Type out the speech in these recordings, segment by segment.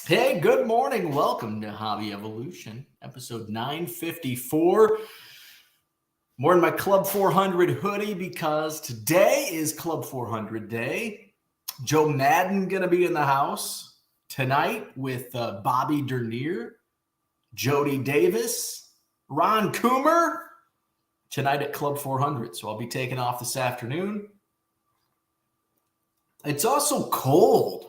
Hey, good morning. Welcome to Hobby Evolution, episode 954. I'm wearing my Club 400 hoodie because today is Club 400 day. Joe Maddon going to be in the house tonight with Bobby Dernier, Jody Davis, Ron Coomer tonight at Club 400. So I'll be taking off this afternoon. It's also cold.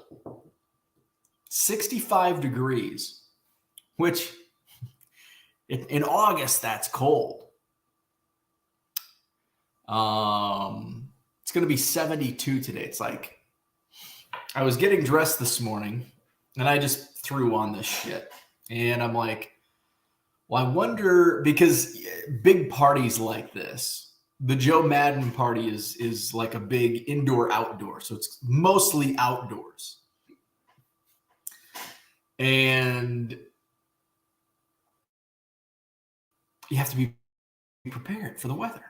65 degrees, which in August, that's cold. It's going to be 72 today. It's like I was getting dressed this morning and I just threw on this shit. And I'm like, well, I wonder, because big parties like this, the Joe Maddon party is like a big indoor-outdoor. So it's mostly outdoors. And you have to be prepared for the weather.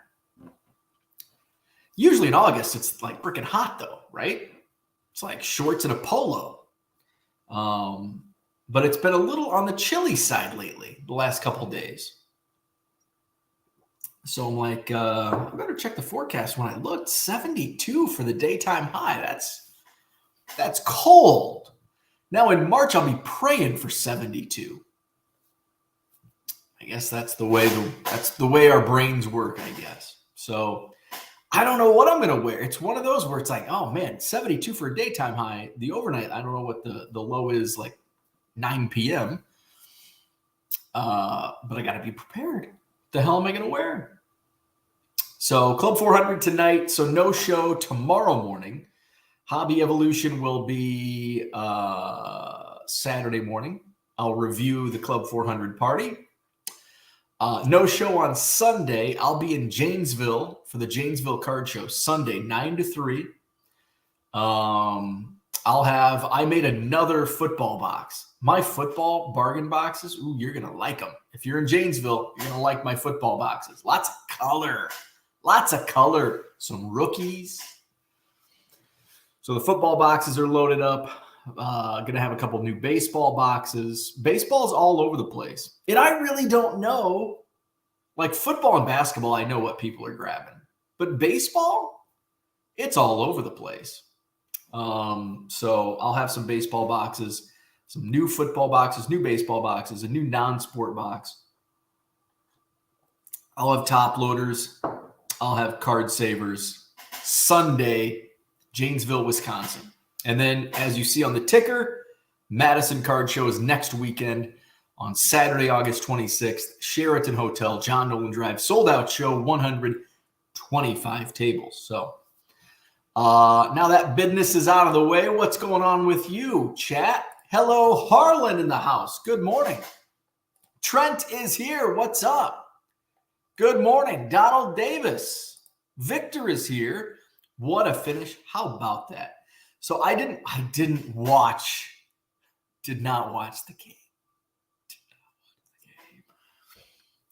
Usually in August, it's like freaking hot though, right? It's like shorts and a polo. But it's been a little on the chilly side lately, the last couple of days. So I'm like, I better check the forecast. When I looked, 72 for the daytime high. That's cold. Now in March, I'll be praying for 72. I guess that's the way our brains work, I guess. So I don't know what I'm going to wear. It's one of those where it's like, oh man, 72 for a daytime high. The overnight, I don't know what the low is, like 9 p.m. But I got to be prepared. What the hell am I going to wear? So Club 400 tonight. So no show tomorrow morning. Hobby Evolution will be Saturday morning. I'll review the Club 400 party. No show on Sunday. I'll be in Janesville for the Janesville Card Show Sunday, 9 to 3. I made another football box. My football bargain boxes, ooh, you're going to like them. If you're in Janesville, you're going to like my football boxes. Lots of color. Some rookies. So the football boxes are loaded up. Going to have a couple new baseball boxes. Baseball's all over the place. And I really don't know. Like football and basketball, I know what people are grabbing. But baseball, it's all over the place. So I'll have some baseball boxes, some new football boxes, new baseball boxes, a new non-sport box. I'll have top loaders. I'll have card savers. Sunday, Janesville, Wisconsin. And then, as you see on the ticker, Madison Card Show is next weekend on Saturday, August 26th, Sheraton Hotel, John Nolan Drive, sold out show, 125 tables. So now that business is out of the way, what's going on with you, chat? Hello, Harlan in the house. Good morning. Trent is here. What's up? Good morning. Donald Davis. Victor is here. What a finish. How about that? So I did not watch the game.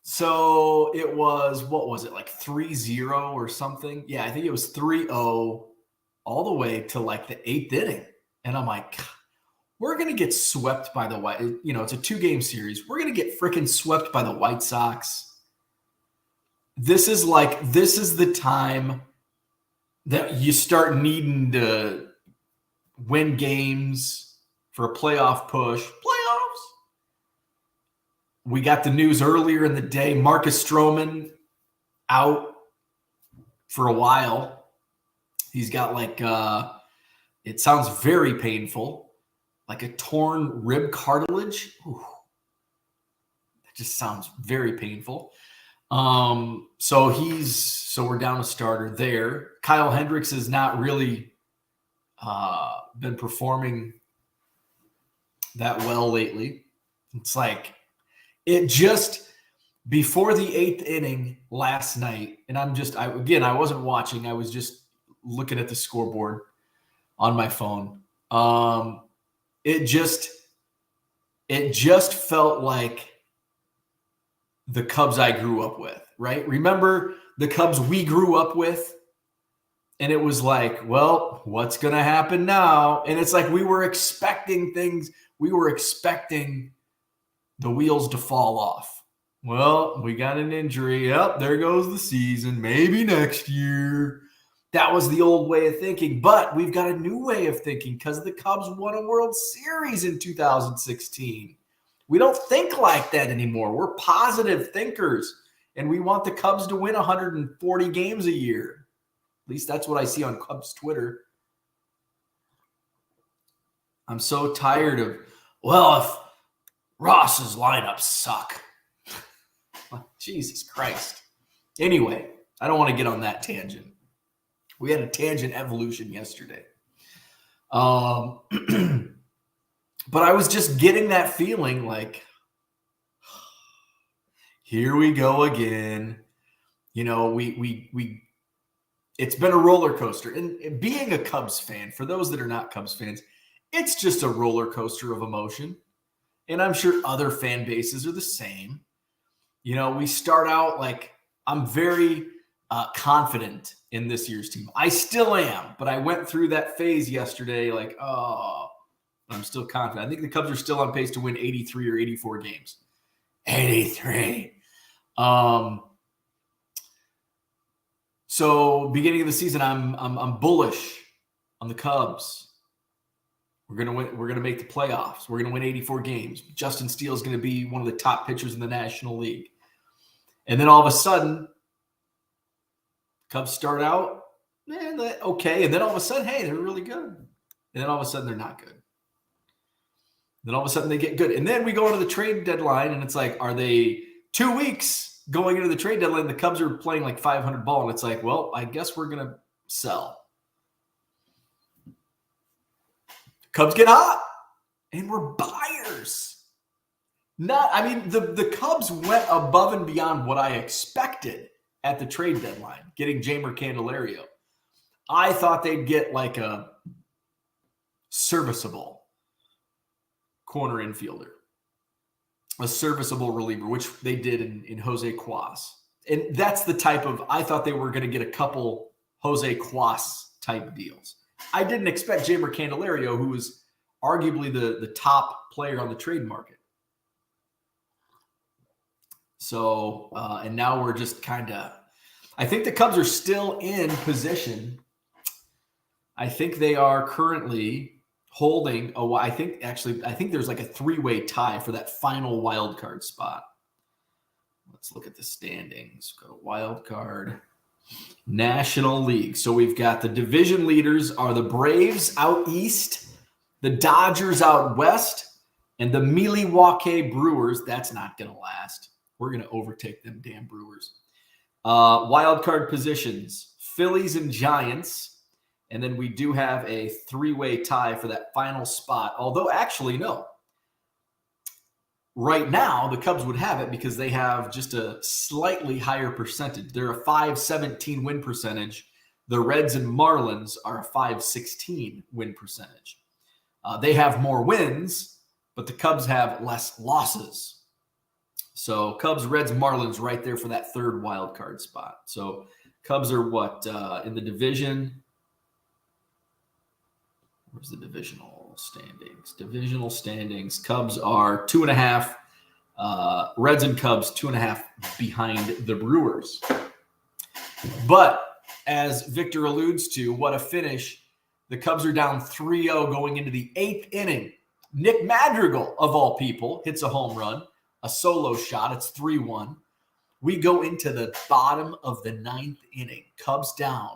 So it was, what was it, like 3-0 or something? Yeah, I think it was 3-0 all the way to like the 8th inning. And I'm like, we're going to get swept by the White, it's a 2-game series. We're going to get freaking swept by the White Sox. This is the time that you start needing to win games for a playoff push. Playoffs. We got the news earlier in the day. Marcus Stroman out for a while. He's got it sounds very painful, like a torn rib cartilage. Ooh, that just sounds very painful. So we're down a starter there. Kyle Hendricks has not really been performing that well lately. It's like it just before the 8th inning last night, and I wasn't watching. I was just looking at the scoreboard on my phone. It just felt like the Cubs I grew up with, right? Remember the Cubs we grew up with? And it was like, well, what's going to happen now? And it's like we were expecting things. we were expecting the wheels to fall off. Well, we got an injury. Yep, there goes the season. Maybe next year. That was the old way of thinking. But we've got a new way of thinking because the Cubs won a World Series in 2016. We don't think like that anymore. We're positive thinkers, and we want the Cubs to win 140 games a year. At least that's what I see on Cubs Twitter. I'm so tired of, well, if Ross's lineups suck. Jesus Christ. Anyway, I don't want to get on that tangent. We had a tangent evolution yesterday. But I was just getting that feeling like, here we go again. You know, it's been a roller coaster. And being a Cubs fan, for those that are not Cubs fans, it's just a roller coaster of emotion. And I'm sure other fan bases are the same. You know, we start out like, I'm very confident in this year's team. I still am, but I went through that phase yesterday like, oh, I'm still confident. I think the Cubs are still on pace to win 83 or 84 games. 83. So beginning of the season, I'm bullish on the Cubs. We're gonna win. We're gonna make the playoffs. We're gonna win 84 games. Justin Steele is gonna be one of the top pitchers in the National League. And then all of a sudden, Cubs start out, okay. And then all of a sudden, hey, they're really good. And then all of a sudden, they're not good. Then all of a sudden, they get good. And then we go into the trade deadline, and it's like, are they 2 weeks going into the trade deadline? The Cubs are playing like 500 ball, and it's like, well, I guess we're going to sell. Cubs get hot, and we're buyers. The Cubs went above and beyond what I expected at the trade deadline, getting Jeimer Candelario. I thought they'd get like a serviceable corner infielder, a serviceable reliever, which they did in Jose Cuas. And that's the type of, I thought they were going to get a couple Jose Cuas type deals. I didn't expect Jeimer Candelario, who was arguably the top player on the trade market. So, and now we're just kind of, I think the Cubs are still in position. I think they are currently holding I think there's like a 3-way tie for that final wild card spot. Let's look at the standings. Go to wild card. National League. So we've got the division leaders are the Braves out east, the Dodgers out west, and the Milwaukee Brewers. That's not going to last. We're going to overtake them damn Brewers. Wild card positions, Phillies and Giants. And then we do have a 3-way tie for that final spot. Although, actually, no. Right now, the Cubs would have it because they have just a slightly higher percentage. They're a .517 win percentage. The Reds and Marlins are a .516 win percentage. They have more wins, but the Cubs have less losses. So Cubs, Reds, Marlins right there for that third wild card spot. So Cubs are what in the division? Where's the divisional standings? Divisional standings. Cubs are 2.5. Reds and Cubs 2.5 behind the Brewers. But as Victor alludes to, what a finish. The Cubs are down 3-0 going into the 8th inning. Nick Madrigal, of all people, hits a home run, a solo shot. It's 3-1. We go into the bottom of the 9th inning. Cubs down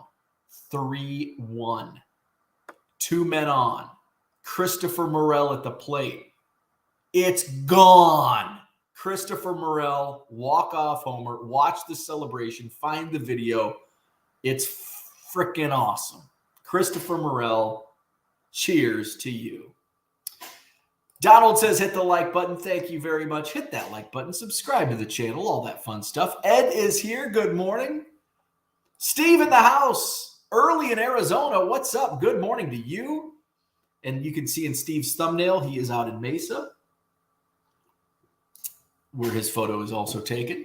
3-1. 2 men on. Christopher Morel at the plate. It's gone. Christopher Morel, walk-off homer. Watch the celebration. Find the video. It's freaking awesome. Christopher Morel, cheers to you. Donald says, hit the like button. Thank you very much. Hit that like button. Subscribe to the channel. All that fun stuff. Ed is here. Good morning. Steve in the house. Early in Arizona. What's up? Good morning to you. And you can see in Steve's thumbnail, he is out in Mesa, where his photo is also taken.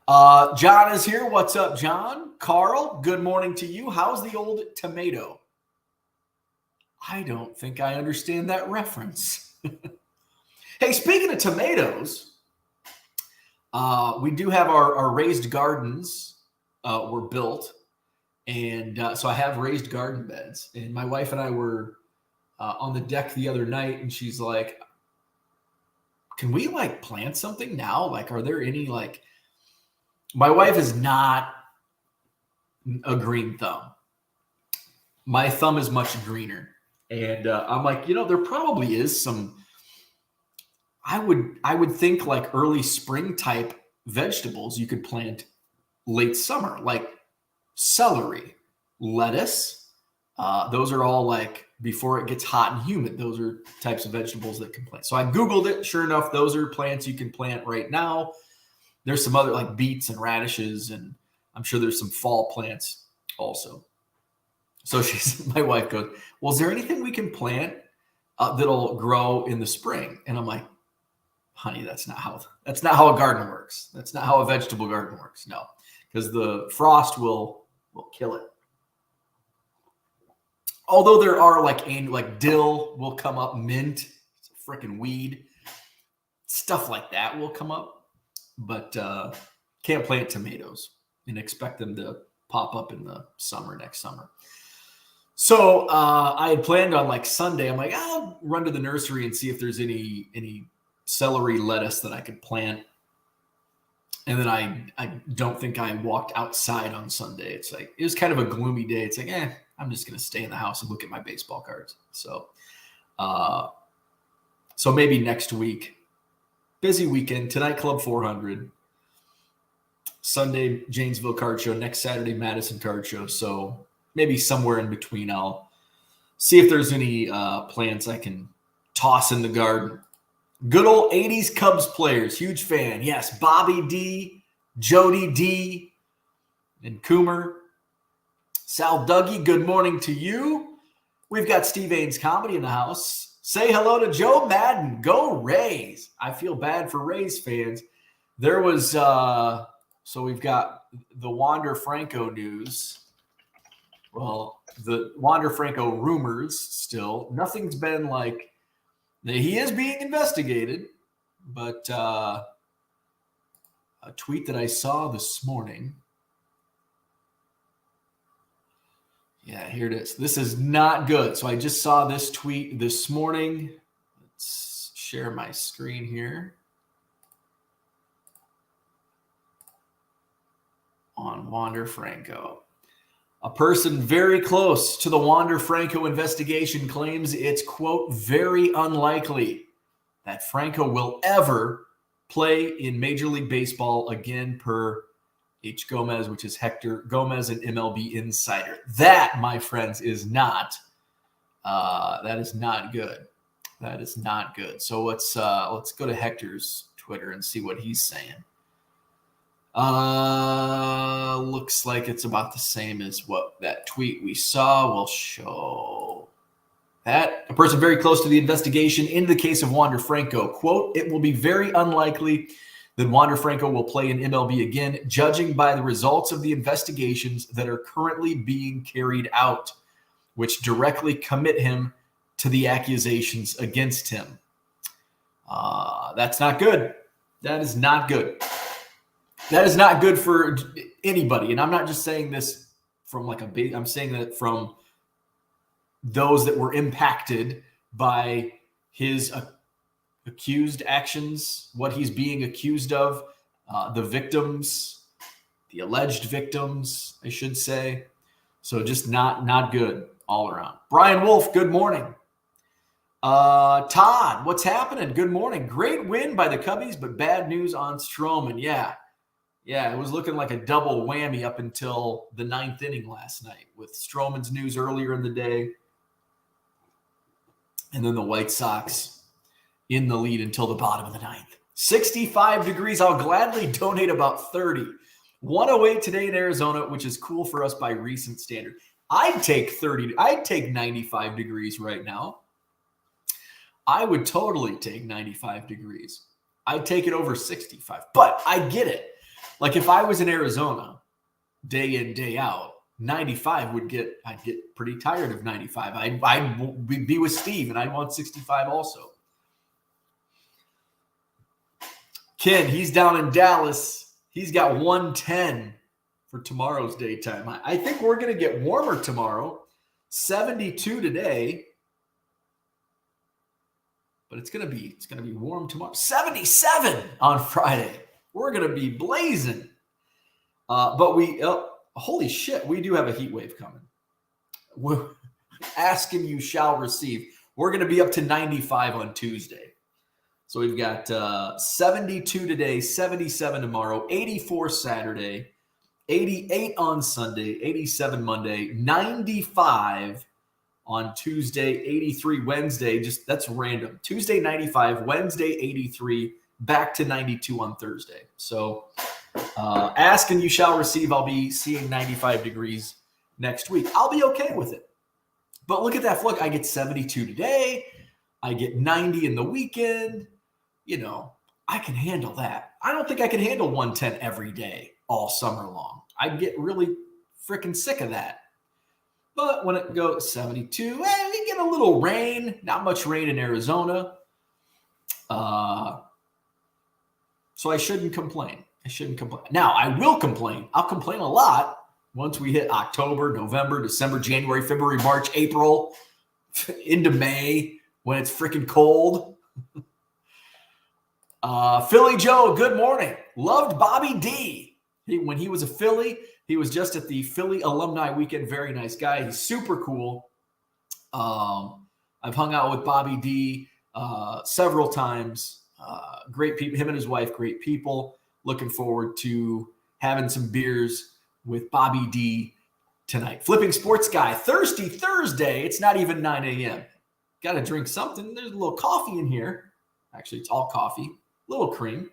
John is here. What's up, John? Carl, good morning to you. How's the old tomato? I don't think I understand that reference. Hey, speaking of tomatoes, we do have our raised gardens were built. And so I have raised garden beds. And my wife and I were on the deck the other night, and she's like, can we like plant something now? Like, are there any like, my wife is not a green thumb. My thumb is much greener. And I'm like, there probably is some, I would think like early spring type vegetables you could plant late summer, like celery, lettuce. Those are all like before it gets hot and humid. Those are types of vegetables that can plant. So I Googled it. Sure enough, those are plants you can plant right now. There's some other like beets and radishes, and I'm sure there's some fall plants also. So my wife goes, well, is there anything we can plant that'll grow in the spring? And I'm like, honey, that's not how a garden works. That's not how a vegetable garden works. No, because the frost will kill it. Although there are like dill will come up, mint, it's a freaking weed, stuff like that will come up, but can't plant tomatoes and expect them to pop up in the summer next summer. So I had planned on like Sunday. I'm like, I'll run to the nursery and see if there's any celery lettuce that I could plant. And then I don't think I walked outside on Sunday. It's like, it was kind of a gloomy day. It's like, I'm just going to stay in the house and look at my baseball cards. So maybe next week. Busy weekend. Tonight, Club 400. Sunday, Janesville Card Show. Next Saturday, Madison Card Show. So maybe somewhere in between, I'll see if there's any plants I can toss in the garden. Good old 80s Cubs players. Huge fan. Yes, Bobby D, Jody D, and Coomer. Sal Dougie, good morning to you. We've got Steve Ains Comedy in the house. Say hello to Joe Maddon. Go Rays. I feel bad for Rays fans. There was, so we've got the Wander Franco news. Well, the Wander Franco rumors still. Nothing's been like, he is being investigated, but a tweet that I saw this morning. Yeah, here it is. This is not good. So I just saw this tweet this morning. Let's share my screen here. On Wander Franco. A person very close to the Wander Franco investigation claims it's, quote, very unlikely that Franco will ever play in Major League Baseball again, per H. Gomez, which is Hector Gomez, an MLB insider. That, my friends, is not that is not good. That is not good. So let's go to Hector's Twitter and see what he's saying. Looks like it's about the same as what that tweet we saw will show. That a person very close to the investigation into the case of Wander Franco, quote, it will be very unlikely that Wander Franco will play in MLB again, judging by the results of the investigations that are currently being carried out, which directly commit him to the accusations against him. That's not good. That is not good. That is not good for anybody. And I'm not just saying this from like I'm saying that from those that were impacted by his accused actions, what he's being accused of, the victims, the alleged victims, I should say. So just not good all around. Brian Wolf, good morning. Todd, what's happening? Good morning. Great win by the Cubbies, but bad news on Stroman. Yeah, it was looking like a double whammy up until the 9th inning last night with Stroman's news earlier in the day. And then the White Sox in the lead until the bottom of the 9th. 65 degrees. I'll gladly donate about 30. 108 today in Arizona, which is cool for us by recent standard. I'd take 30. I'd take 95 degrees right now. I would totally take 95 degrees. I'd take it over 65. But I get it. Like if I was in Arizona day in, day out, 95 I'd get pretty tired of 95. I'd be with Steve and I'd want 65 also. Ken, he's down in Dallas. He's got 110 for tomorrow's daytime. I think we're going to get warmer tomorrow. 72 today. But it's going to be warm tomorrow. 77 on Friday. We're going to be blazing. But holy shit, we do have a heat wave coming. We're asking you shall receive. We're going to be up to 95 on Tuesday. So we've got 72 today, 77 tomorrow, 84 Saturday, 88 on Sunday, 87 Monday, 95 on Tuesday, 83 Wednesday. Just that's random. Tuesday, 95, Wednesday, 83, back to 92 on Thursday. So ask and you shall receive. I'll be seeing 95 degrees next week. I'll be okay with it. But look at that. Look, I get 72 today. I get 90 in the weekend. You know, I can handle that. I don't think I can handle 110 every day all summer long. I'd get really freaking sick of that. But when it goes 72, we get a little rain. Not much rain in Arizona. So I shouldn't complain. Now, I will complain. I'll complain a lot once we hit October, November, December, January, February, March, April, into May when it's freaking cold. Philly Joe, good morning. Loved Bobby D. When he was a Philly, he was just at the Philly Alumni Weekend. Very nice guy. He's super cool. I've hung out with Bobby D several times. Great people. Him and his wife, great people. Looking forward to having some beers with Bobby D tonight. Flipping Sports Guy, Thirsty Thursday. It's not even 9 a.m. Got to drink something. There's a little coffee in here. Actually, it's all coffee. A little cream.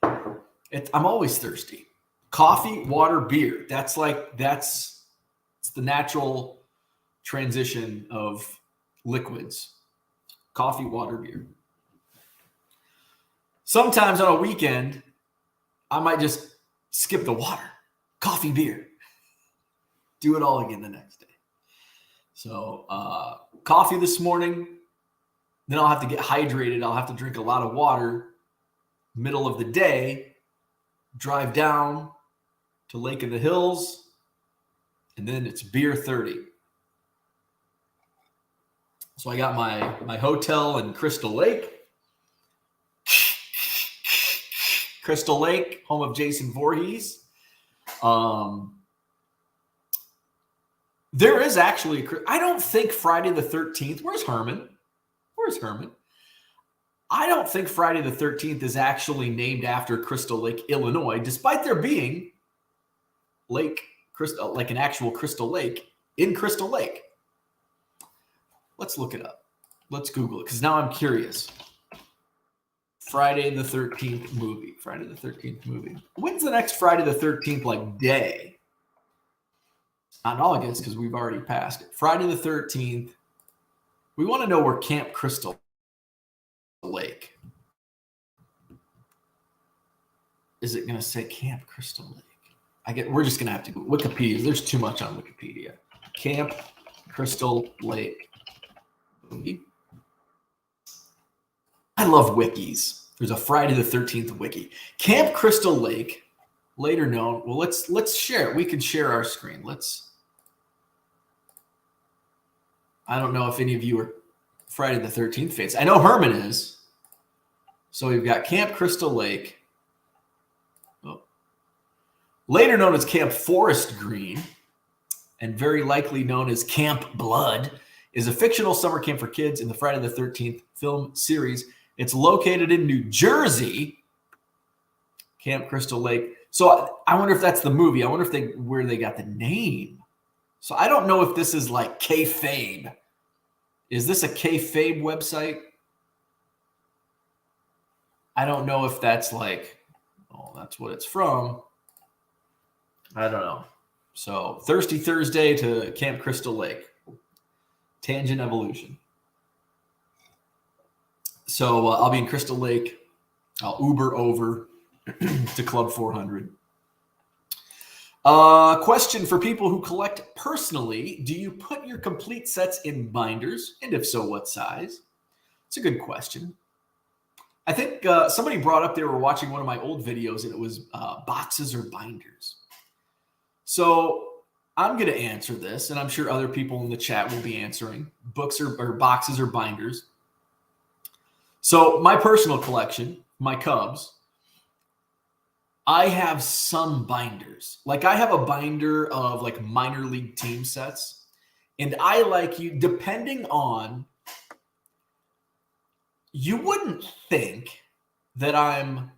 I'm always thirsty. Coffee, water, beer. It's the natural transition of liquids. Coffee, water, beer. Sometimes on a weekend, I might just skip the water. Coffee, beer. Do it all again the next day. So coffee this morning. Then I'll have to get hydrated. I'll have to drink a lot of water. Middle of the day. Drive down to Lake in the Hills. And then it's beer 30. So I got my hotel in Crystal Lake. Crystal Lake, home of Jason Voorhees. There is actually I don't think Friday the 13th. Where's Herman? I don't think Friday the 13th is actually named after Crystal Lake, Illinois, despite there being like an actual Crystal Lake in Crystal Lake. Let's look it up. Let's Google it because now I'm curious. Friday the 13th movie. When's the next Friday the 13th day? Not in August because we've already passed it. Friday the 13th. We want to know where Camp Crystal Lake. Is it going to say Camp Crystal Lake? We're just going to have to go. Wikipedia. There's too much on Wikipedia. Camp Crystal Lake. I love wikis. There's a Friday the 13th wiki. Camp Crystal Lake, later known. Well, let's share it. We can share our screen. I don't know if any of you are Friday the 13th fans. I know Herman is. So we've got Camp Crystal Lake. Later known as Camp Forest Green, and very likely known as Camp Blood, is a fictional summer camp for kids in the Friday the 13th film series. It's located in New Jersey. Camp Crystal Lake. So I wonder if that's the movie. I wonder where they got the name. So I don't know if this is like kayfabe. Is this a kayfabe website? I don't know if that's that's what it's from. I don't know. So Thirsty Thursday to Camp Crystal Lake. Tangent evolution. So I'll be in Crystal Lake. I'll Uber over to Club 400. Question for people who collect personally. Do you put your complete sets in binders? And if so, what size? It's a good question. I think somebody brought up they were watching one of my old videos, and it was boxes or binders. So I'm going to answer this, and I'm sure other people in the chat will be answering books or boxes or binders. So my personal collection, my Cubs, I have some binders. Like I have a binder of like minor league team sets, and I like you, depending on, you wouldn't think that I'm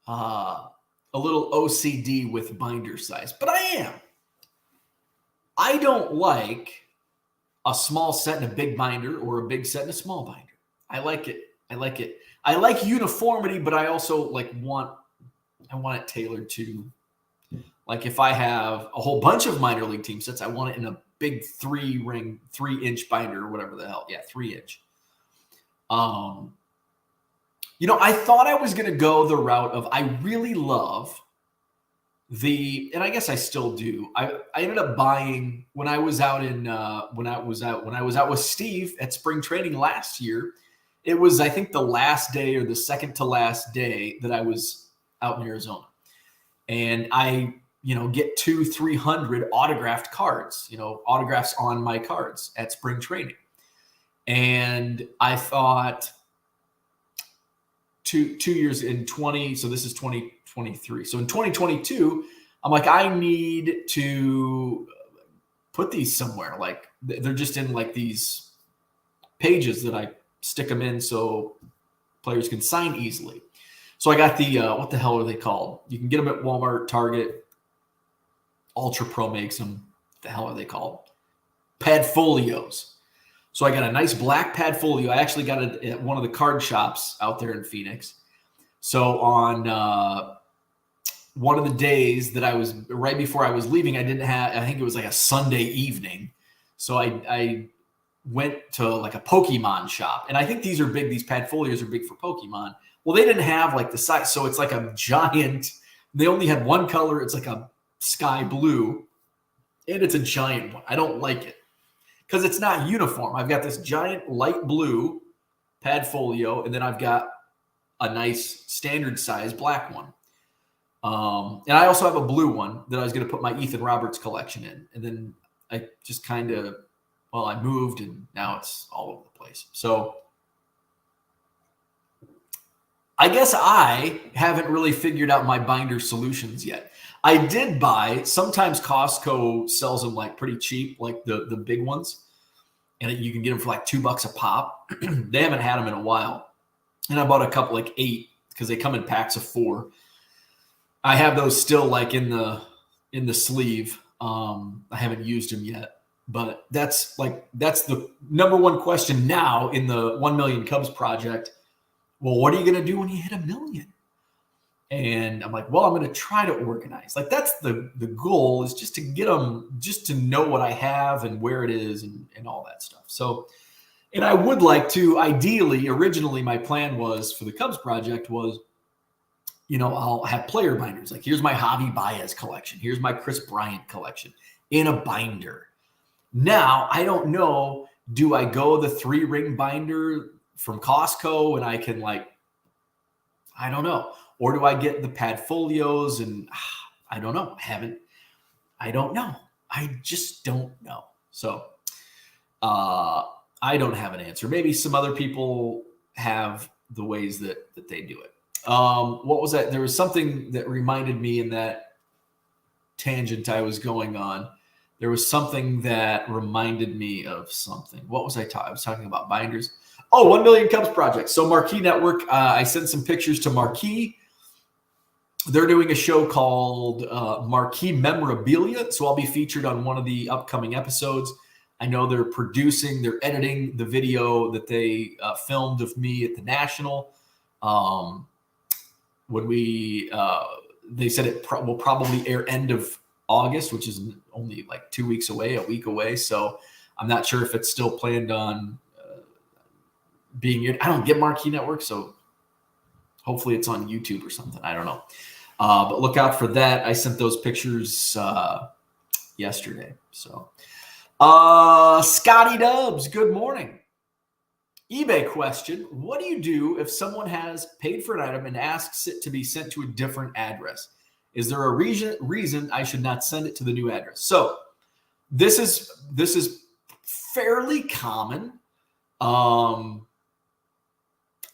a little OCD with binder size, but I am. I don't like a small set in a big binder or a big set in a small binder. I like it. I like it. I like uniformity, but I also want it tailored to, like if I have a whole bunch of minor league team sets, I want it in a big 3-inch binder or whatever the hell. Yeah, 3-inch. I thought I was going to go the route of, I really love and I guess I still do. I ended up buying when I was out with Steve at spring training last year. It was, I think, the last day or the second to last day that I was out in Arizona, and I, get 200-300 autographed cards, autographs on my cards at spring training. And I thought 2 years in 20, so this is 2023. So in 2022, I'm like, I need to put these somewhere. Like they're just in like these pages that I stick them in so players can sign easily. So I got the, what the hell are they called? You can get them at Walmart, Target. Ultra Pro makes them. What the hell are they called? Padfolios. So I got a nice black Padfolio. I actually got it at one of the card shops out there in Phoenix. So on one of the days that I was, right before I was leaving, I think it was like a Sunday evening. So I went to like a Pokemon shop. And I think these Padfolios are big for Pokemon. Well, they didn't have like the size. So it's like a giant, they only had one color. It's like a sky blue, and it's a giant one. I don't like it because it's not uniform. I've got this giant light blue Padfolio, and then I've got a nice standard size black one. And I also have a blue one that I was going to put my Ethan Roberts collection in. And then I just I moved, and now it's all over the place. So I guess I haven't really figured out my binder solutions yet. I did buy, sometimes Costco sells them like pretty cheap, like the big ones. And you can get them for like $2 a pop. They haven't had them in a while. And I bought a couple, like 8, because they come in packs of 4. I have those still like in the sleeve. I haven't used them yet. But that's the number one question now in the 1 Million Cubs project. Well, what are you going to do when you hit 1 million? And I'm like, well, I'm going to try to organize. Like that's the goal, is just to get them, just to know what I have and where it is and all that stuff. So, and I would like to, ideally, originally my plan was for the Cubs project was, I'll have player binders. Like here's my Javi Baez collection. Here's my Chris Bryant collection in a binder. Now, I don't know, do I go the 3-ring binder from Costco and I can I don't know. Or do I get the Padfolios? And I don't know. I don't know. I just don't know. So I don't have an answer. Maybe some other people have the ways that they do it. What was that? There was something that reminded me in that tangent I was going on. There was something that reminded me of something. What was I talking? I was talking about binders. Oh, 1 Million Cubs project. So Marquee Network, I sent some pictures to Marquee. They're doing a show called Marquee Memorabilia. So I'll be featured on one of the upcoming episodes. I know they're editing the video that they filmed of me at the National. When they said it will probably air end of August, which is only like 2 weeks away, a week away. So I'm not sure if it's still planned on being aired. I don't get Marquee Network, so hopefully it's on YouTube or something. I don't know. But look out for that. I sent those pictures yesterday. So Scotty Dubs, good morning. eBay question. What do you do if someone has paid for an item and asks it to be sent to a different address? Is there a reason I should not send it to the new address? So this is fairly common. And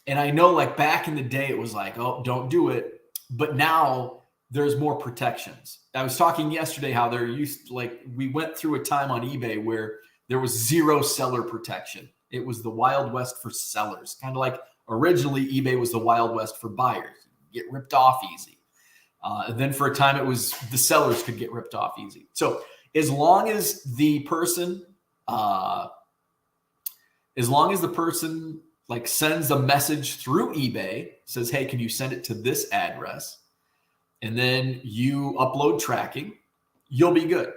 I know like back in the day, it was like, oh, don't do it. But now there's more protections. I was talking yesterday how we went through a time on eBay where there was zero seller protection. It was the Wild West for sellers. Kind of like originally eBay was the Wild West for buyers. You get ripped off easy. Then for a time it was the sellers could get ripped off easy. So as long as the person like sends a message through eBay, says, hey, can you send it to this address? And then you upload tracking, you'll be good.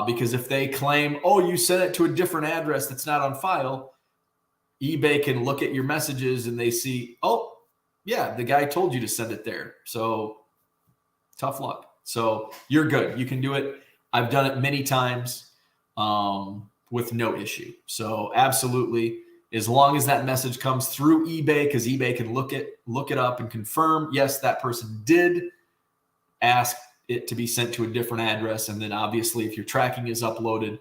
Because if they claim, oh, you sent it to a different address that's not on file, eBay can look at your messages and they see, oh, yeah, the guy told you to send it there. So tough luck. So you're good. You can do it. I've done it many times with no issue. So absolutely, as long as that message comes through eBay, because eBay can look it up and confirm, yes, that person did ask it to be sent to a different address. And then obviously if your tracking is uploaded,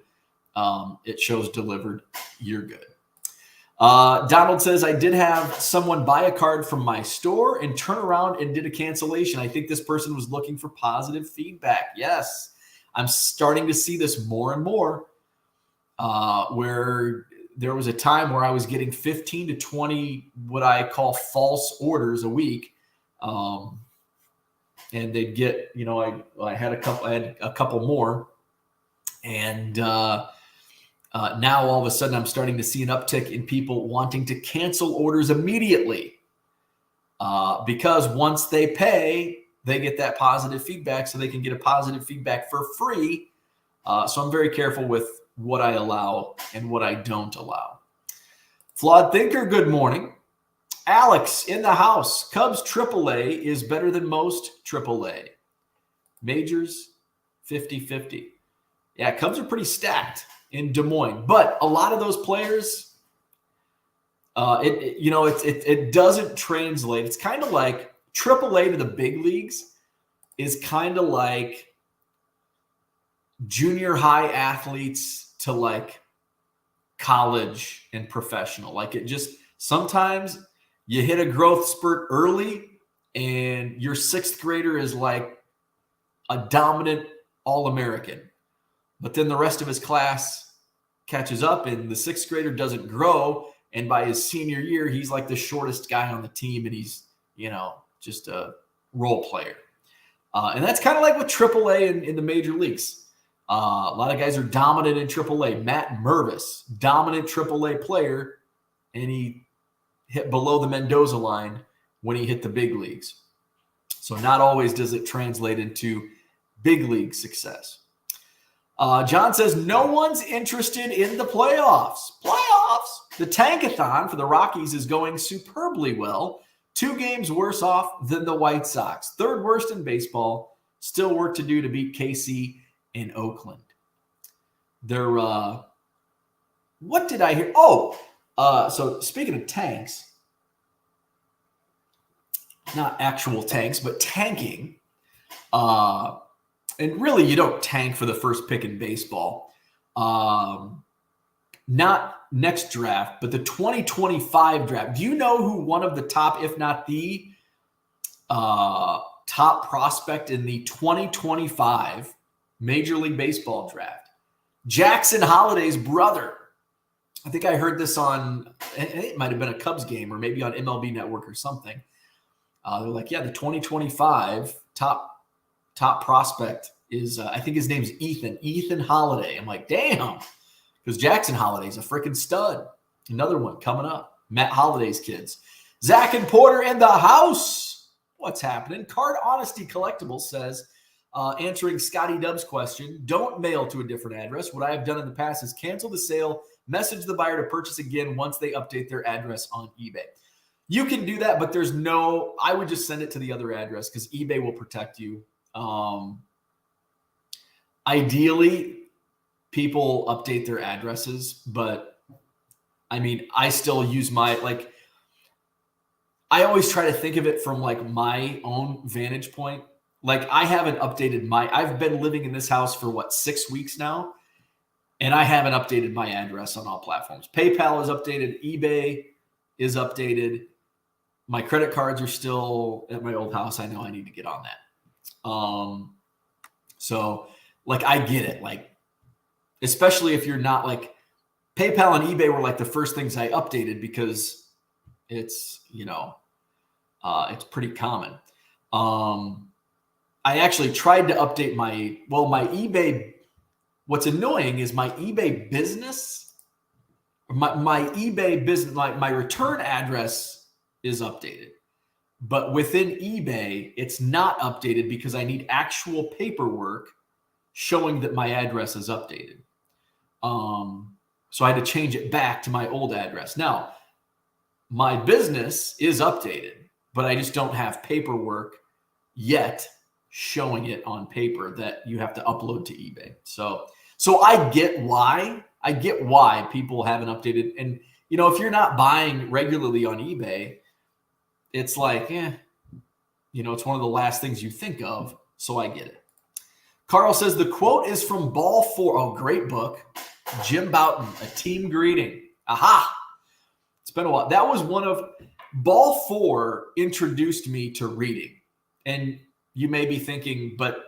it shows delivered, you're good. Donald says, I did have someone buy a card from my store and turn around and did a cancellation. I think this person was looking for positive feedback. Yes, I'm starting to see this more and more, where there was a time where I was getting 15 to 20 what I call false orders a week. And they'd get, I had a couple more. And now all of a sudden I'm starting to see an uptick in people wanting to cancel orders immediately. Because once they pay, they get that positive feedback, so they can get a positive feedback for free. So I'm very careful with what I allow and what I don't allow. Flawed Thinker, good morning. Alex in the house. Cubs AAA is better than most AAA. Majors 50-50. Yeah, Cubs are pretty stacked in Des Moines, but a lot of those players, it doesn't translate. It's kind of like AAA to the big leagues is kind of like junior high athletes to like college and professional. Like it just sometimes you hit a growth spurt early and your sixth grader is like a dominant All-American. But then the rest of his class catches up and the sixth grader doesn't grow. And by his senior year, he's like the shortest guy on the team and he's, just a role player. And that's kind of like with AAA in the major leagues. A lot of guys are dominant in AAA. Matt Mervis, dominant AAA player, and he hit below the Mendoza line when he hit the big leagues. So not always does it translate into big league success. John says, no one's interested in the playoffs. Playoffs! The tankathon for the Rockies is going superbly well. 2 games worse off than the White Sox. 3rd worst in baseball. Still work to do to beat KC in Oakland. What did I hear? So speaking of tanks, not actual tanks, but tanking. And really, you don't tank for the first pick in baseball. Not next draft, but the 2025 draft. Do you know who one of the top, if not the top prospect in the 2025 Major League Baseball draft? Jackson Holliday's brother. I think I heard this on, it might have been a Cubs game or maybe on MLB Network or something. They're like, yeah, the 2025 top prospect is, I think his name's Ethan Holliday. I'm like, damn, because Jackson Holliday's a freaking stud. Another one coming up. Matt Holliday's kids. Zach and Porter in the house. What's happening? Card Honesty Collectibles says, answering Scotty Dub's question, don't mail to a different address. What I have done in the past is cancel the sale, message the buyer to purchase again once they update their address on eBay. You can do that, but I would just send it to the other address because eBay will protect you. Ideally, people update their addresses, but I mean, I still use I always try to think of it from like my own vantage point. Like I haven't updated I've been living in this house for 6 weeks now, and I haven't updated my address on all platforms. PayPal is updated, eBay is updated. My credit cards are still at my old house. I know I need to get on that. So like I get it. Like, especially if you're not like PayPal and eBay were like the first things I updated because it's, it's pretty common. I actually tried to update my eBay. What's annoying is my eBay business, my eBay business, my return address is updated. But within eBay, it's not updated because I need actual paperwork showing that my address is updated. So I had to change it back to my old address. Now, my business is updated, but I just don't have paperwork yet showing it on paper that you have to upload to eBay. So I get why people haven't updated. And, if you're not buying regularly on eBay, it's like, it's one of the last things you think of. So I get it. Carl says the quote is from Ball 4. Oh, great book. Jim Bouton, A Team Greeting. Aha. It's been a while. That was one of Ball 4 introduced me to reading. And you may be thinking, but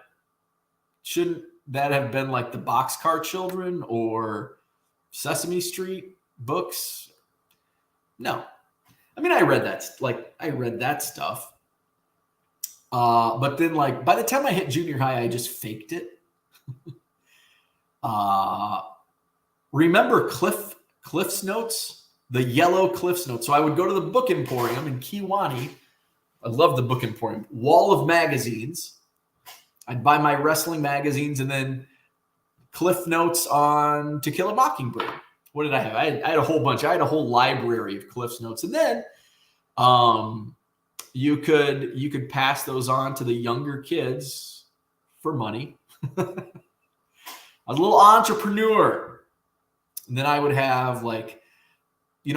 shouldn't that have been like the Boxcar Children or Sesame Street books? No. I mean, I read that stuff. But then by the time I hit junior high, I just faked it. Remember Cliff's Notes? The yellow Cliff's Notes. So I would go to the Book Emporium in Kewanee. I love the Book Emporium. Wall of magazines. I'd buy my wrestling magazines and then Cliff Notes on To Kill a Mockingbird. What did I have? I had a whole bunch. I had a whole library of Cliff's Notes. And then you could pass those on to the younger kids for money. I was a little entrepreneur. And then I would have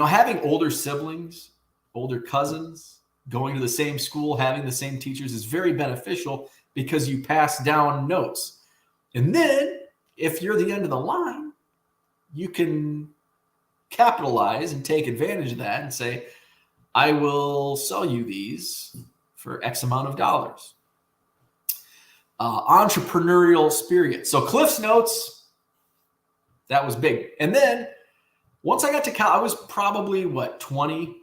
having older siblings, older cousins, going to the same school, having the same teachers is very beneficial because you pass down notes. And then if you're the end of the line, you can capitalize and take advantage of that and say, I will sell you these for X amount of dollars. Entrepreneurial spirit. So Cliff's Notes, that was big. And then once I got to college, I was probably 20.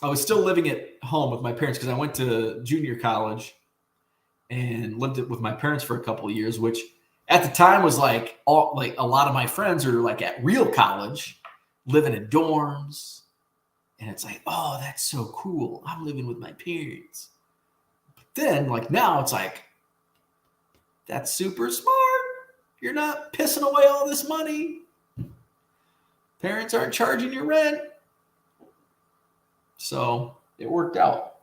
I was still living at home with my parents because I went to junior college and lived with my parents for a couple of years, which at the time was a lot of my friends are at real college, living in dorms. And it's like, oh, that's so cool. I'm living with my parents. But then now it's like, that's super smart. You're not pissing away all this money. Parents aren't charging your rent. So it worked out.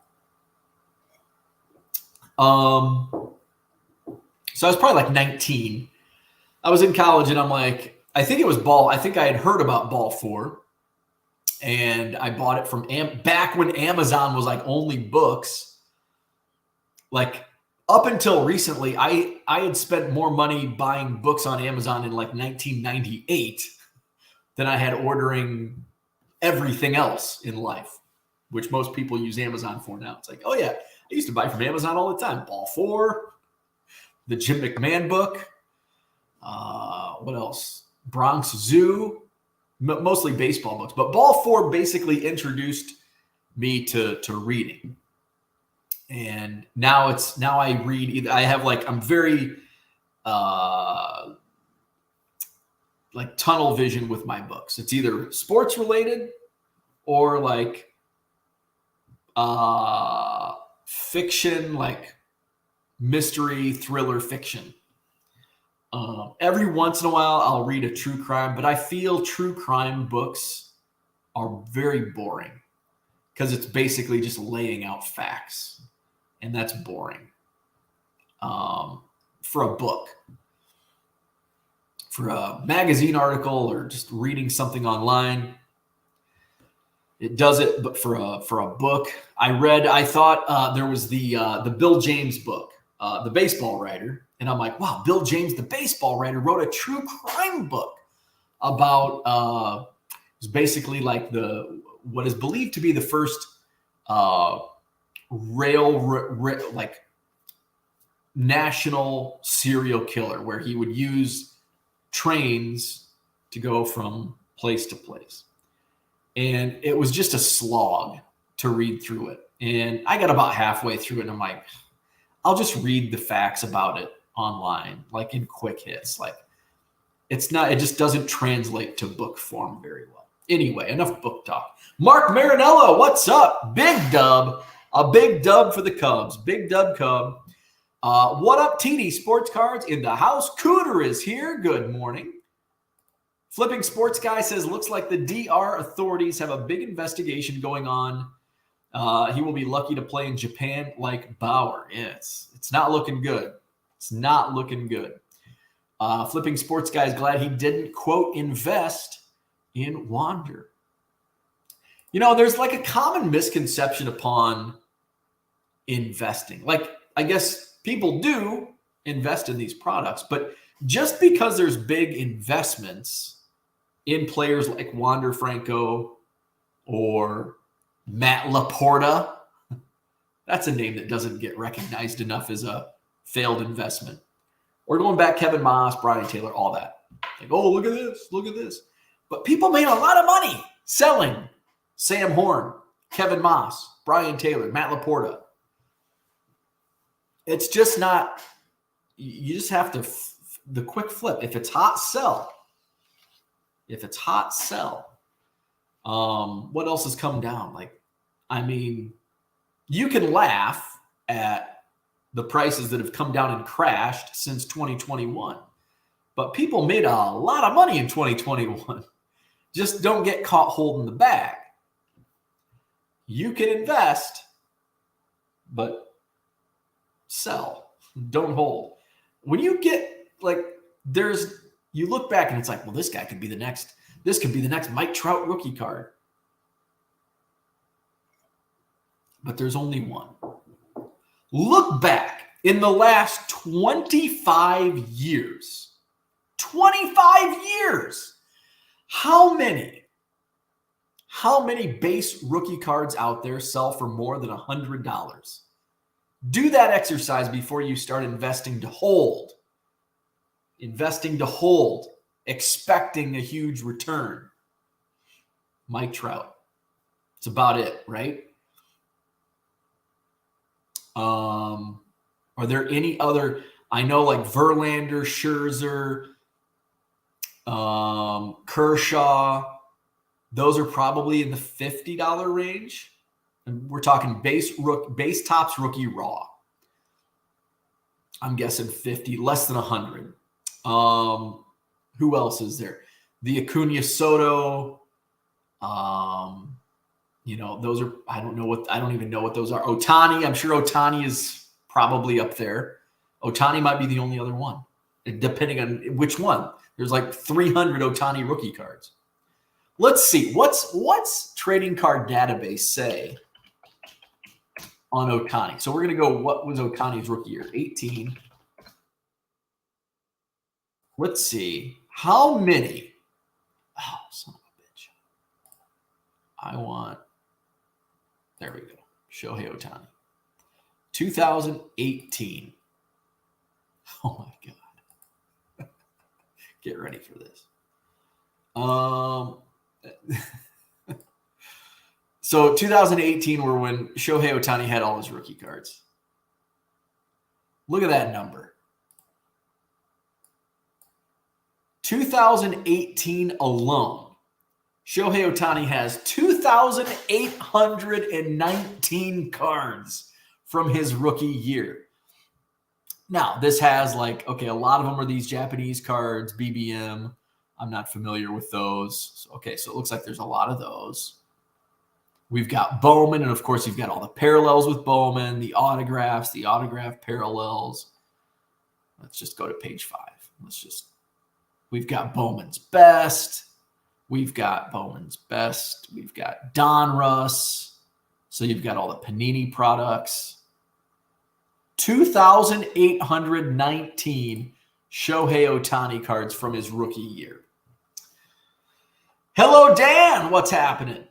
So I was probably 19. I was in college and I'm like, I think it was Ball. I think I had heard about Ball 4. And I bought it from back when Amazon was only books. Up until recently, I had spent more money buying books on Amazon in 1998 than I had ordering everything else in life, which most people use Amazon for now. It's oh yeah, I used to buy from Amazon all the time. Ball 4, the Jim McMahon book. What else? Bronx Zoo. Mostly baseball books, but Ball 4 basically introduced me to reading. And now I read, I have I'm very tunnel vision with my books. It's either sports related or fiction, mystery thriller fiction. Every once in a while, I'll read a true crime, but I feel true crime books are very boring because it's basically just laying out facts, and that's boring for a book. For a magazine article or just reading something online, It does it, but for a book. I thought there was the Bill James book, The Baseball Writer, and I'm like, wow, Bill James, the baseball writer, wrote a true crime book about it's basically like what is believed to be the first like national serial killer, where he would use trains to go from place to place. And it was just a slog to read through it. And I got about halfway through it, and I'm like, I'll just read the facts about it online, like in quick hits. Like, it just doesn't translate to book form very well. Anyway, enough book talk. Mark Marinello, what's up? Big dub. A big dub for the Cubs. Big dub Cub. What up, TD Sports Cards in the house? Cooter is here. Good morning. Flipping Sports Guy says, looks like the DR authorities have a big investigation going on. He will be lucky to play in Japan like Bauer. Yeah, it's not looking good. It's not looking good. Flipping Sports Guy is glad he didn't, quote, invest in Wander. You know, there's like a common misconception upon investing. Like, I guess people do invest in these products, but just because there's big investments in players like Wander Franco or Matt Laporta, that's a name that doesn't get recognized enough as a failed investment. Or going back, Kevin Moss, Brian Taylor, all that. Like, oh, look at this, look at this. But people made a lot of money selling Sam Horn, Kevin Moss, Brian Taylor, Matt Laporta. It's just not, you just have to, the quick flip. If it's hot, sell. If it's hot, sell. What else has come down? Like, I mean, you can laugh at the prices that have come down and crashed since 2021, but people made a lot of money in 2021. Just don't get caught holding the bag. You can invest, but sell. Don't hold. When you get like, you look back and it's like, well, this could be the next Mike Trout rookie card. But there's only one. Look back in the last 25 years. 25 years. How many base rookie cards out there sell for more than $100? Do that exercise before you start investing to hold. Investing to hold, expecting a huge return. Mike Trout. It's about it, right? Are there any other? I know like Verlander, Scherzer, Kershaw. Those are probably in the $50 range. And we're talking base tops rookie raw. I'm guessing 50, less than 100. Who else is there? The Acuna Soto. Those are, I don't even know what those are. Ohtani, I'm sure Ohtani is probably up there. Ohtani might be the only other one, depending on which one. There's like 300 Ohtani rookie cards. Let's see. What's Trading Card Database say on Ohtani? So we're going to go, what was Ohtani's rookie year? 18. Let's see. How many? Oh, son of a bitch. There we go. Shohei Ohtani. 2018. Oh my God. Get ready for this. So 2018 were when Shohei Ohtani had all his rookie cards. Look at that number. 2018 alone, Shohei Ohtani has 2,819 cards from his rookie year. Now, this has a lot of them are these Japanese cards, BBM. I'm not familiar with those. So it looks like there's a lot of those. We've got Bowman, and of course, you've got all the parallels with Bowman, the autographs, the autograph parallels. Let's just go to page 5. We've got Bowman's best. We've got Bowman's Best. We've got Don Russ. So you've got all the Panini products. 2,819 Shohei Ohtani cards from his rookie year. Hello, Dan. What's happening?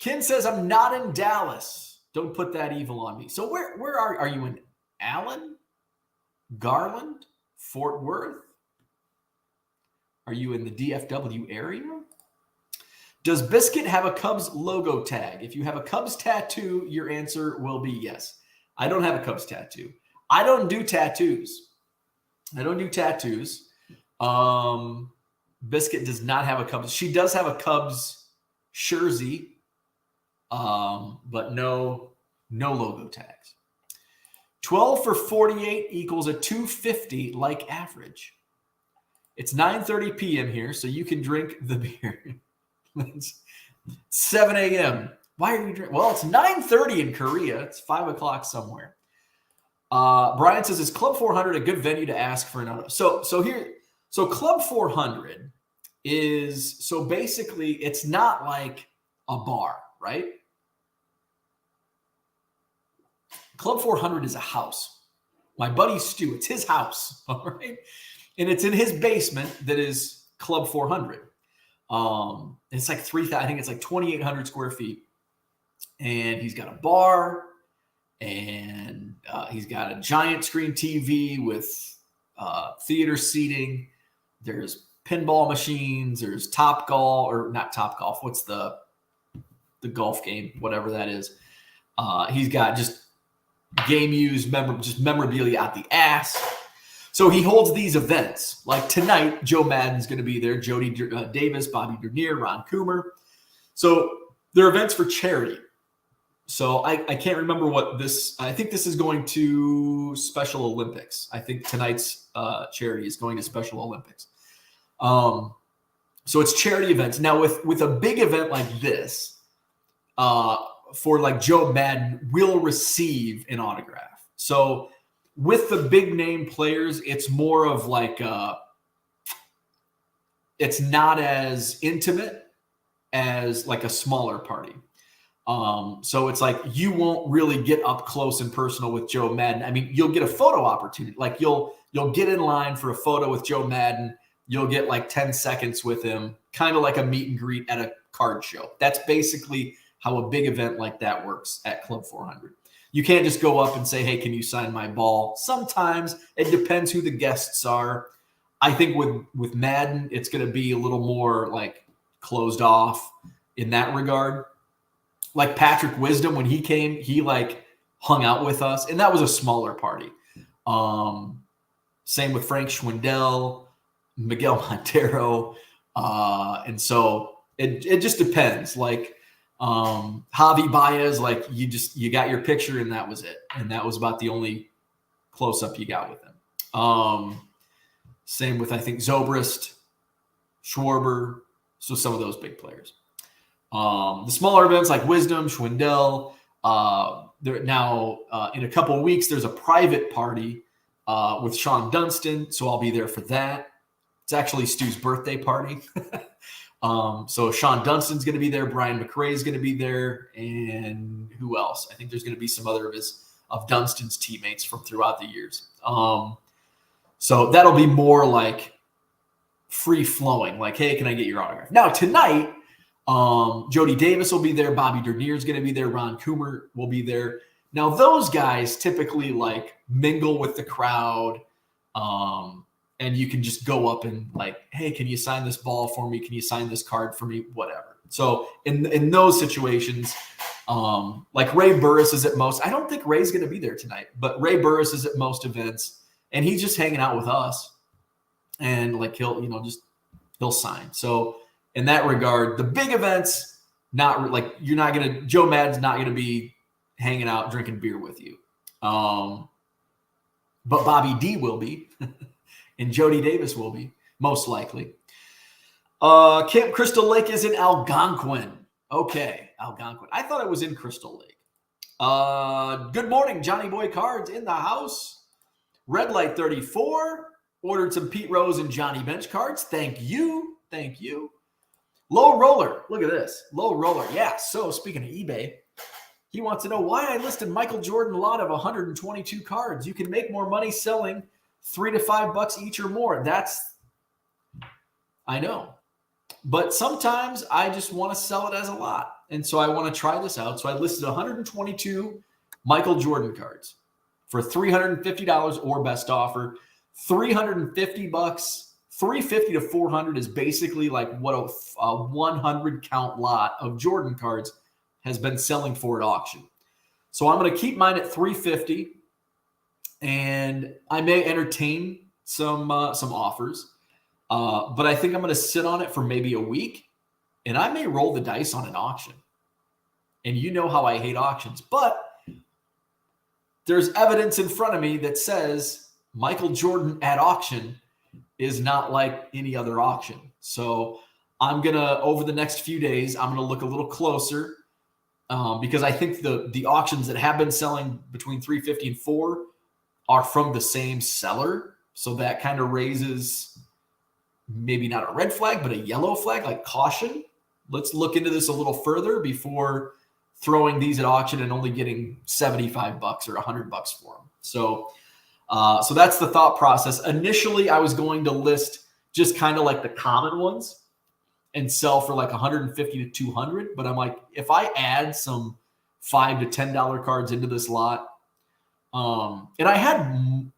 Ken says, I'm not in Dallas. Don't put that evil on me. So where are you in Allen? Garland? Fort Worth? Are you in the DFW area? Does Biscuit have a Cubs logo tag? If you have a Cubs tattoo, your answer will be yes. I don't have a Cubs tattoo. I don't do tattoos. Biscuit does not have a Cubs. She does have a Cubs jersey, but no logo tags. 12 for 48 equals a 250 like average. It's 9:30 p.m. here, so you can drink the beer. It's 7 a.m. Why are you drinking? Well, it's 9:30 in Korea. It's 5 o'clock somewhere. Brian says, is Club 400 a good venue to ask for an auto? So Club 400 is, so basically it's not like a bar, right? Club 400 is a house. My buddy Stu, it's his house, all right? And it's in his basement that is Club 400. It's like 3,000, I think it's like 2,800 square feet. And he's got a bar, and he's got a giant screen TV with theater seating. There's pinball machines. There's Top Golf, or not Top Golf. What's the golf game? Whatever that is. He's got just game used, memorabilia out the ass. So he holds these events. Like tonight, Joe Maddon's going to be there. Jody Davis, Bobby Dernier, Ron Coomer. So they're events for charity. So I can't remember what this, I think this is going to Special Olympics. I think tonight's charity is going to Special Olympics. So it's charity events. Now with a big event like this, for like Joe Maddon, will receive an autograph. So with the big name players, it's more of like, it's not as intimate as like a smaller party. So it's like you won't really get up close and personal with Joe Maddon. I mean, you'll get a photo opportunity. Like you'll get in line for a photo with Joe Maddon. You'll get like 10 seconds with him, kind of like a meet and greet at a card show. That's basically how a big event like that works at Club 400. You can't just go up and say, hey, can you sign my ball? Sometimes it depends who the guests are. I think with Maddon, it's going to be a little more like closed off in that regard. Like Patrick Wisdom, when he came, he like hung out with us, and that was a smaller party. Same with Frank Schwindel, Miguel Montero. And so it just depends. Like Javi Baez, like you got your picture and that was it. And that was about the only close-up you got with him. Same with, I think, Zobrist, Schwarber. So some of those big players. The smaller events like Wisdom, Schwindel. Now in a couple of weeks, there's a private party with Sean Dunston. So I'll be there for that. It's actually Stu's birthday party. So Sean Dunston's going to be there. Brian McRae's going to be there. And who else? I think there's going to be some other of Dunston's teammates from throughout the years. So that'll be more like free flowing. Like, hey, can I get your autograph? Now tonight, Jody Davis will be there. Bobby Dernier is going to be there. Ron Coomer will be there. Now those guys typically like mingle with the crowd. And you can just go up and like, hey, can you sign this ball for me? Can you sign this card for me? Whatever. So in those situations, like Ray Burris is at most, I don't think Ray's going to be there tonight, but Ray Burris is at most events and he's just hanging out with us and like he'll sign. So in that regard, the big events, not like Joe Maddon's not going to be hanging out, drinking beer with you. But Bobby D will be. And Jody Davis will be, most likely. Camp Crystal Lake is in Algonquin. Okay, Algonquin. I thought it was in Crystal Lake. Good morning, Johnny Boy Cards in the house. Red Light 34. Ordered some Pete Rose and Johnny Bench cards. Thank you. Thank you. Low roller. Look at this. Low roller. Yeah. So speaking of eBay, he wants to know why I listed Michael Jordan lot of 122 cards. You can make more money selling $3 to $5 each or more. I know. But sometimes I just want to sell it as a lot. And so I want to try this out. So I listed 122 Michael Jordan cards for $350 or best offer. $350, $350 to $400 is basically like what a 100 count lot of Jordan cards has been selling for at auction. So I'm going to keep mine at $350, and I may entertain some offers. But I think I'm going to sit on it for maybe a week, and I may roll the dice on an auction. And you know how I hate auctions, but there's evidence in front of me that says Michael Jordan at auction is not like any other auction. So I'm going to, over the next few days, I'm going to look a little closer because I think the auctions that have been selling between $350 and $400 are from the same seller. So that kind of raises maybe not a red flag, but a yellow flag, like caution. Let's look into this a little further before throwing these at auction and only getting $75 or $100 for them. So that's the thought process. Initially, I was going to list just kind of like the common ones and sell for like $150 to $200. But I'm like, if I add some $5 to $10 cards into this lot, and I had,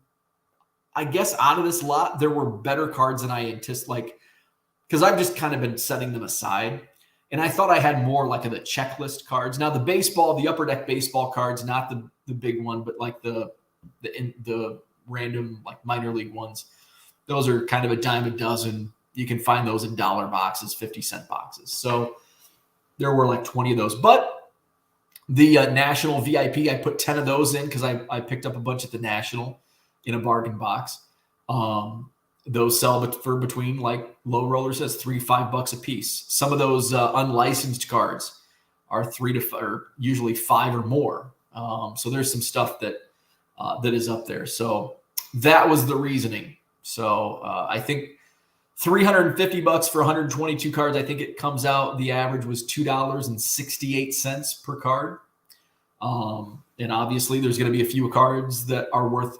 I guess out of this lot, there were better cards than I anticipated, like, because I've just kind of been setting them aside. And I thought I had more like of the checklist cards. Now the baseball, the upper deck baseball cards, not the big one, but like the random like minor league ones. Those are kind of a dime a dozen. You can find those in dollar boxes, 50-cent boxes. So there were like 20 of those. But the National VIP, I put 10 of those in because I picked up a bunch at the National in a bargain box. Those sell for between, like Low Roller says, $3 to $5 a piece. Some of those unlicensed cards are usually $5 or more. So there's some stuff that is up there. So that was the reasoning. So I think $350 for 122 cards. I think it comes out. The average was $2.68 per card. And obviously, there's going to be a few cards that are worth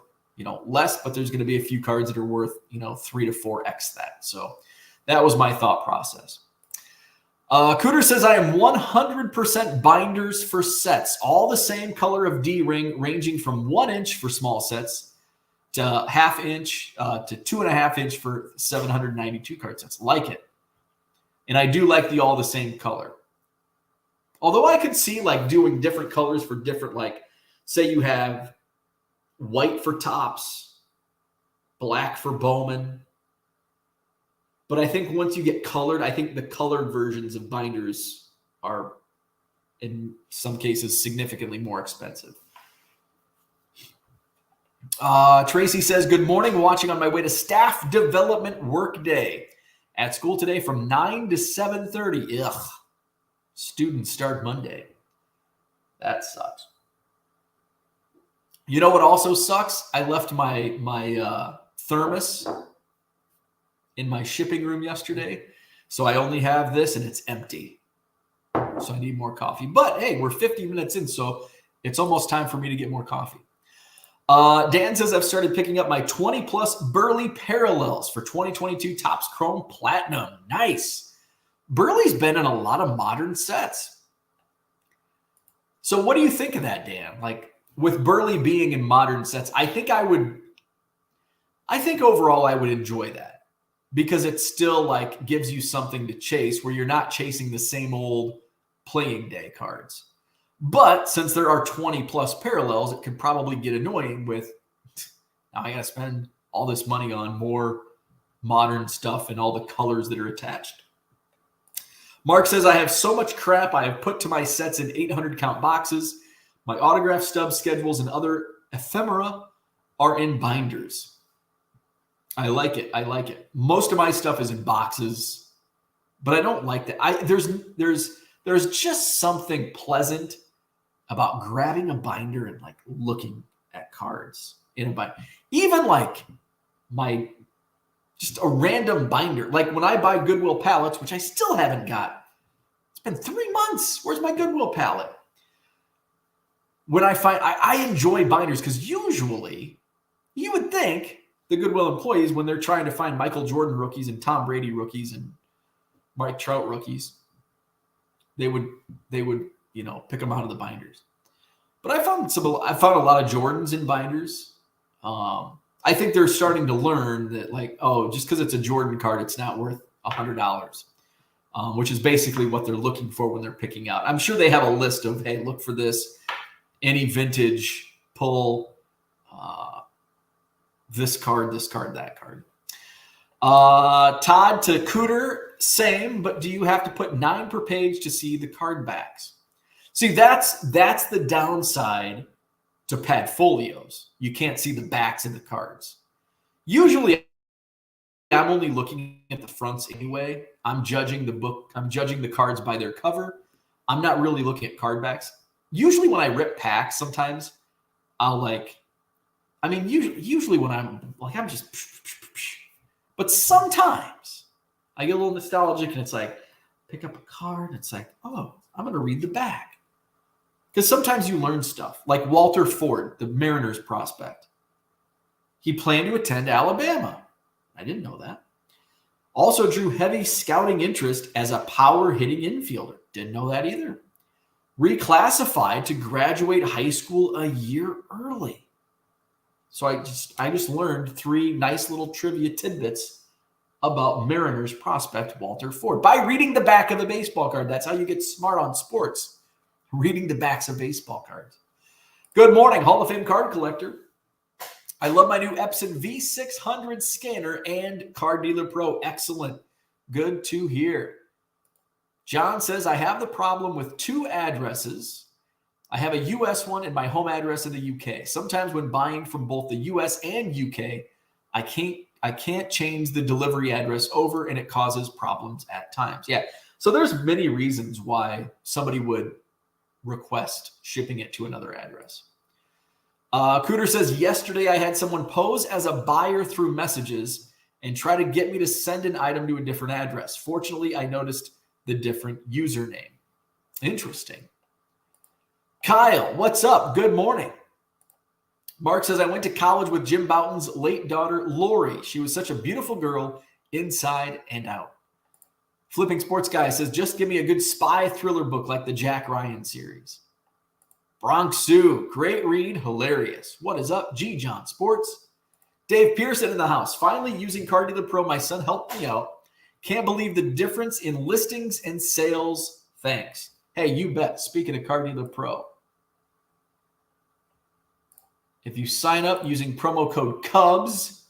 less, but there's going to be a few cards that are worth, 3 to 4x that. So that was my thought process. Cooter says, I am 100% binders for sets, all the same color of D-ring, ranging from 1 inch for small sets to 1/2 inch to 2.5 inch for 792 card sets. Like it. And I do like the all the same color. Although I could see like doing different colors for different, like say you have white for Topps, black for Bowman. But I think once you get colored, I think the colored versions of binders are, in some cases, significantly more expensive. Tracy says, good morning. Watching on my way to staff development work day at school today from 9 to 7:30. Ugh. Students start Monday. That sucks. You know what also sucks? I left my thermos in my shipping room yesterday. So I only have this and it's empty. So I need more coffee. But hey, we're 50 minutes in, so it's almost time for me to get more coffee. Dan says, I've started picking up my 20-plus Burley parallels for 2022 Topps Chrome Platinum. Nice. Burley's been in a lot of modern sets. So what do you think of that, Dan? Like, with Burley being in modern sets, I think overall I would enjoy that because it still like gives you something to chase where you're not chasing the same old playing day cards. But since there are 20 plus parallels, it could probably get annoying with, now I got to spend all this money on more modern stuff and all the colors that are attached. Mark says, I have so much crap I have put to my sets in 800 count boxes. My autograph stub schedules and other ephemera are in binders. I like it. I like it. Most of my stuff is in boxes, but I don't like that. There's just something pleasant about grabbing a binder and like looking at cards in a binder. Even like my Just a random binder. Like when I buy Goodwill pallets, which I still haven't got. It's been 3 months. Where's my Goodwill pallet? When I find, I enjoy binders because usually you would think the Goodwill employees, when they're trying to find Michael Jordan rookies and Tom Brady rookies and Mike Trout rookies, they would, pick them out of the binders. But I found a lot of Jordans in binders. I think they're starting to learn that, like, just because it's a Jordan card, it's not worth $100, which is basically what they're looking for when they're picking out. I'm sure they have a list of, hey, look for this, any vintage, pull this card, that card. Todd to Cooter, same, but do you have to put 9 per page to see the card backs? See, that's the downside to Padfolios. You can't see the backs of the cards. Usually, I'm only looking at the fronts anyway. I'm judging the cards by their cover. I'm not really looking at card backs. Usually when I rip packs, sometimes usually when I'm just, but sometimes I get a little nostalgic and it's like, pick up a card and it's like, I'm going to read the back. Because sometimes you learn stuff. Like Walter Ford, the Mariners prospect. He planned to attend Alabama. I didn't know that. Also drew heavy scouting interest as a power hitting infielder. Didn't know that either. Reclassified to graduate high school a year early. So I just learned 3 nice little trivia tidbits about Mariners prospect Walter Ford by reading the back of the baseball card. That's how you get smart on sports. Reading the backs of baseball cards. Good morning, Hall of Fame card collector. I love my new Epson V600 scanner and Card Dealer Pro. Excellent. Good to hear. John says, I have the problem with 2 addresses. I have a U.S. one and my home address in the U.K. Sometimes when buying from both the U.S. and U.K., I can't change the delivery address over and it causes problems at times. Yeah. So there's many reasons why somebody would request shipping it to another address. Cooter says, yesterday I had someone pose as a buyer through messages and try to get me to send an item to a different address. Fortunately, I noticed the different username. Interesting. Kyle, what's up? Good morning. Mark says, I went to college with Jim Bouton's late daughter, Lori. She was such a beautiful girl inside and out. Flipping Sports Guy says, just give me a good spy thriller book like the Jack Ryan series. Bronx Sue, great read, hilarious. What is up? G. John Sports. Dave Pearson in the house. Finally using Card Dealer Pro. My son helped me out. Can't believe the difference in listings and sales. Thanks. Hey, you bet. Speaking of Card Dealer Pro, if you sign up using promo code CUBS,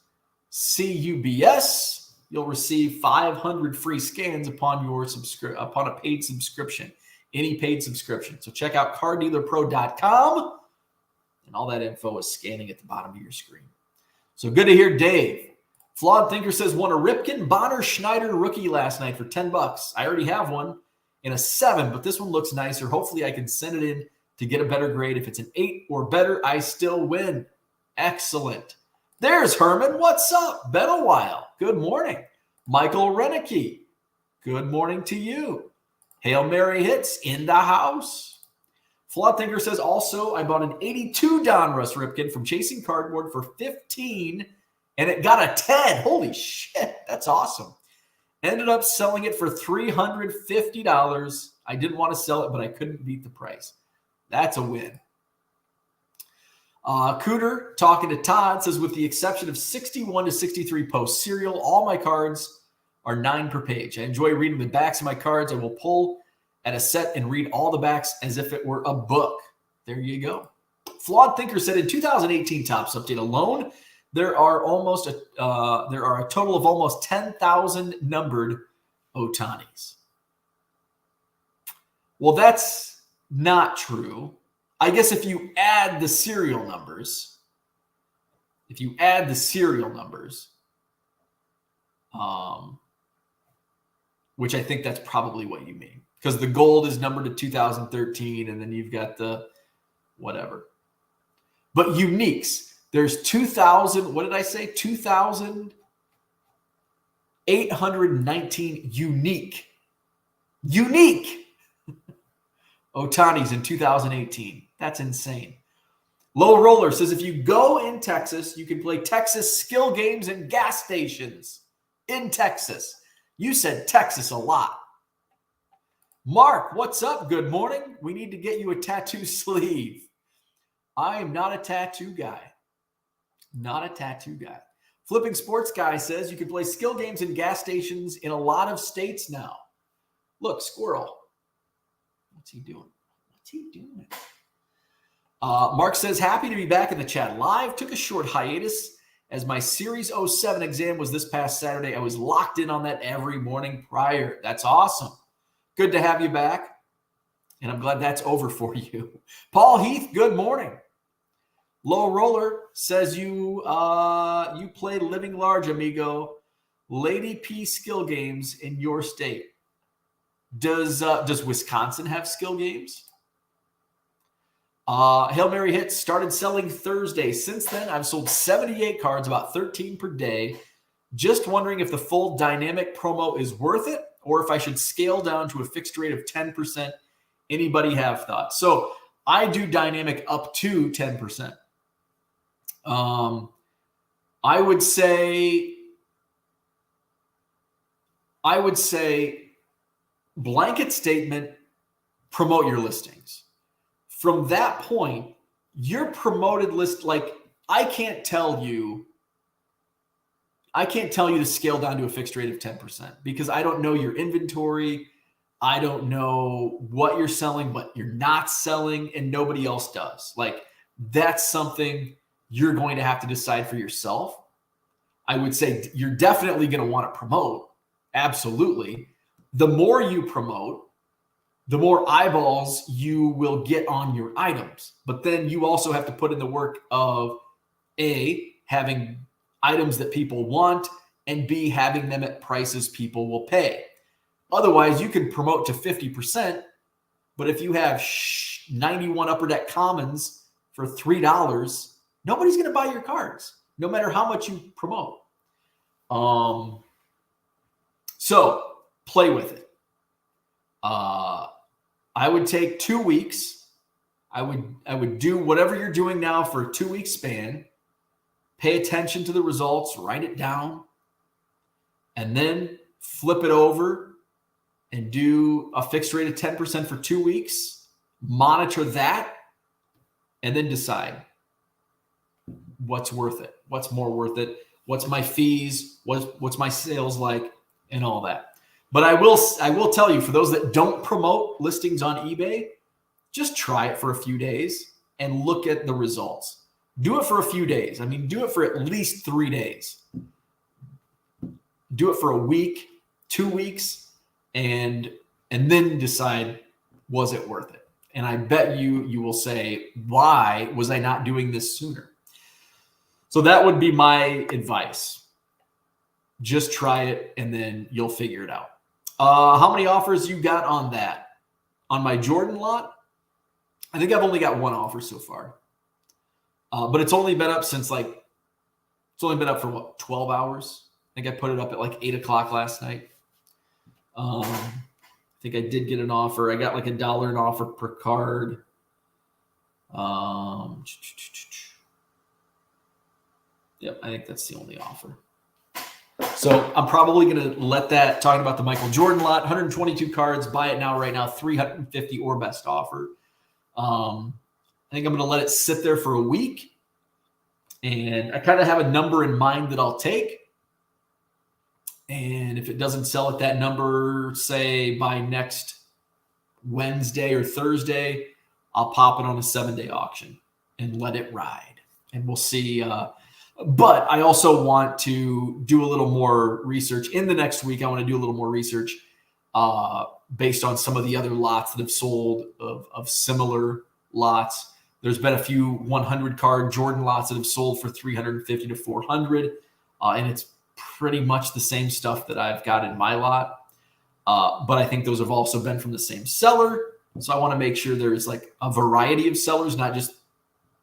CUBS, you'll receive 500 free scans upon a paid subscription, any paid subscription. So check out carddealerpro.com, and all that info is scanning at the bottom of your screen. So good to hear Dave. Flawed Thinker says, won a Ripken Bonner Schneider rookie last night for $10. I already have one in a 7, but this one looks nicer. Hopefully I can send it in to get a better grade. If it's an 8 or better, I still win. Excellent. There's Herman. What's up? Been a while. Good morning. Michael Renicky. Good morning to you. Hail Mary hits in the house. Flawed Thinker says, also, I bought an 82 Donruss Ripken from Chasing Cardboard for $15, and it got a 10. Holy shit. That's awesome. Ended up selling it for $350. I didn't want to sell it, but I couldn't beat the price. That's a win. Cooter, talking to Todd, says, with the exception of 61 to 63 post serial, all my cards are 9 per page. I enjoy reading the backs of my cards. I will pull at a set and read all the backs as if it were a book. There you go. Flawed Thinker said, in 2018 Topps Update alone, there are a total of almost 10,000 numbered Ohtanis. Well, that's not true. I guess if you add the serial numbers, which I think that's probably what you mean, because the gold is numbered to 2013, and then you've got the whatever. But uniques, there's 2,000. What did I say? 2,000 819 unique Otanis in 2018. That's insane. Low Roller says, if you go in Texas, you can play Texas skill games and gas stations in Texas. You said Texas a lot. Mark, what's up? Good morning. We need to get you a tattoo sleeve. I am not a tattoo guy. Not a tattoo guy. Flipping Sports Guy says you can play skill games and gas stations in a lot of states now. Look, Squirrel. What's he doing? What's he doing? Mark says, happy to be back in the chat live. Took a short hiatus as my Series 07 exam was this past Saturday. I was locked in on that every morning prior. That's awesome. Good to have you back. And I'm glad that's over for you. Paul Heath, good morning. Low Roller says you play Living Large, amigo. Lady P skill games in your state. Does Wisconsin have skill games? Hail Mary Hits started selling Thursday. Since then, I've sold 78 cards, about 13 per day. Just wondering if the full dynamic promo is worth it or if I should scale down to a fixed rate of 10%. Anybody have thoughts? So I do dynamic up to 10%. I would say blanket statement, promote your listings. From that point, your promoted list, like I can't tell you to scale down to a fixed rate of 10% because I don't know your inventory. I don't know what you're selling, what you're not selling, and nobody else does. Like that's something you're going to have to decide for yourself. I would say you're definitely going to want to promote. Absolutely. The more you promote, the more eyeballs you will get on your items. But then you also have to put in the work of A, having items that people want, and B, having them at prices people will pay. Otherwise, you can promote to 50%, but if you have 91 Upper Deck Commons for $3, nobody's going to buy your cards, no matter how much you promote. So play with it. I would take 2 weeks. I would do whatever you're doing now for a 2-week span. Pay attention to the results, write it down, and then flip it over and do a fixed rate of 10% for 2 weeks. Monitor that, and then decide what's worth it, what's more worth it, what's my fees, what's my sales like, and all that. But I will tell you, for those that don't promote listings on eBay, just try it for a few days and look at the results. Do it for a few days. I mean, do it for at least 3 days. Do it for a week, 2 weeks, and then decide, was it worth it? And I bet you will say, why was I not doing this sooner? So that would be my advice. Just try it, and then you'll figure it out. How many offers you got on that? On my Jordan lot? I think I've only got one offer so far. But it's only been up since it's only been up for what, 12 hours? I think I put it up at like 8 o'clock last night. I think I did get an offer. I got like $1 an offer per card. Yep, I think that's the only offer. So I'm probably going to let that, talking about the Michael Jordan lot, 122 cards, buy it now, right now, 350 or best offer. I think I'm going to let it sit there for a week. And I kind of have a number in mind that I'll take. And if it doesn't sell at that number, say by next Wednesday or Thursday, I'll pop it on a 7-day auction and let it ride. And we'll see. But I also want to do a little more research. In the next week, I want to do a little more research based on some of the other lots that have sold of similar lots. There's been a few 100-card Jordan lots that have sold for $350 to $400, and it's pretty much the same stuff that I've got in my lot. But I think those have also been from the same seller. So I want to make sure there's like a variety of sellers, not just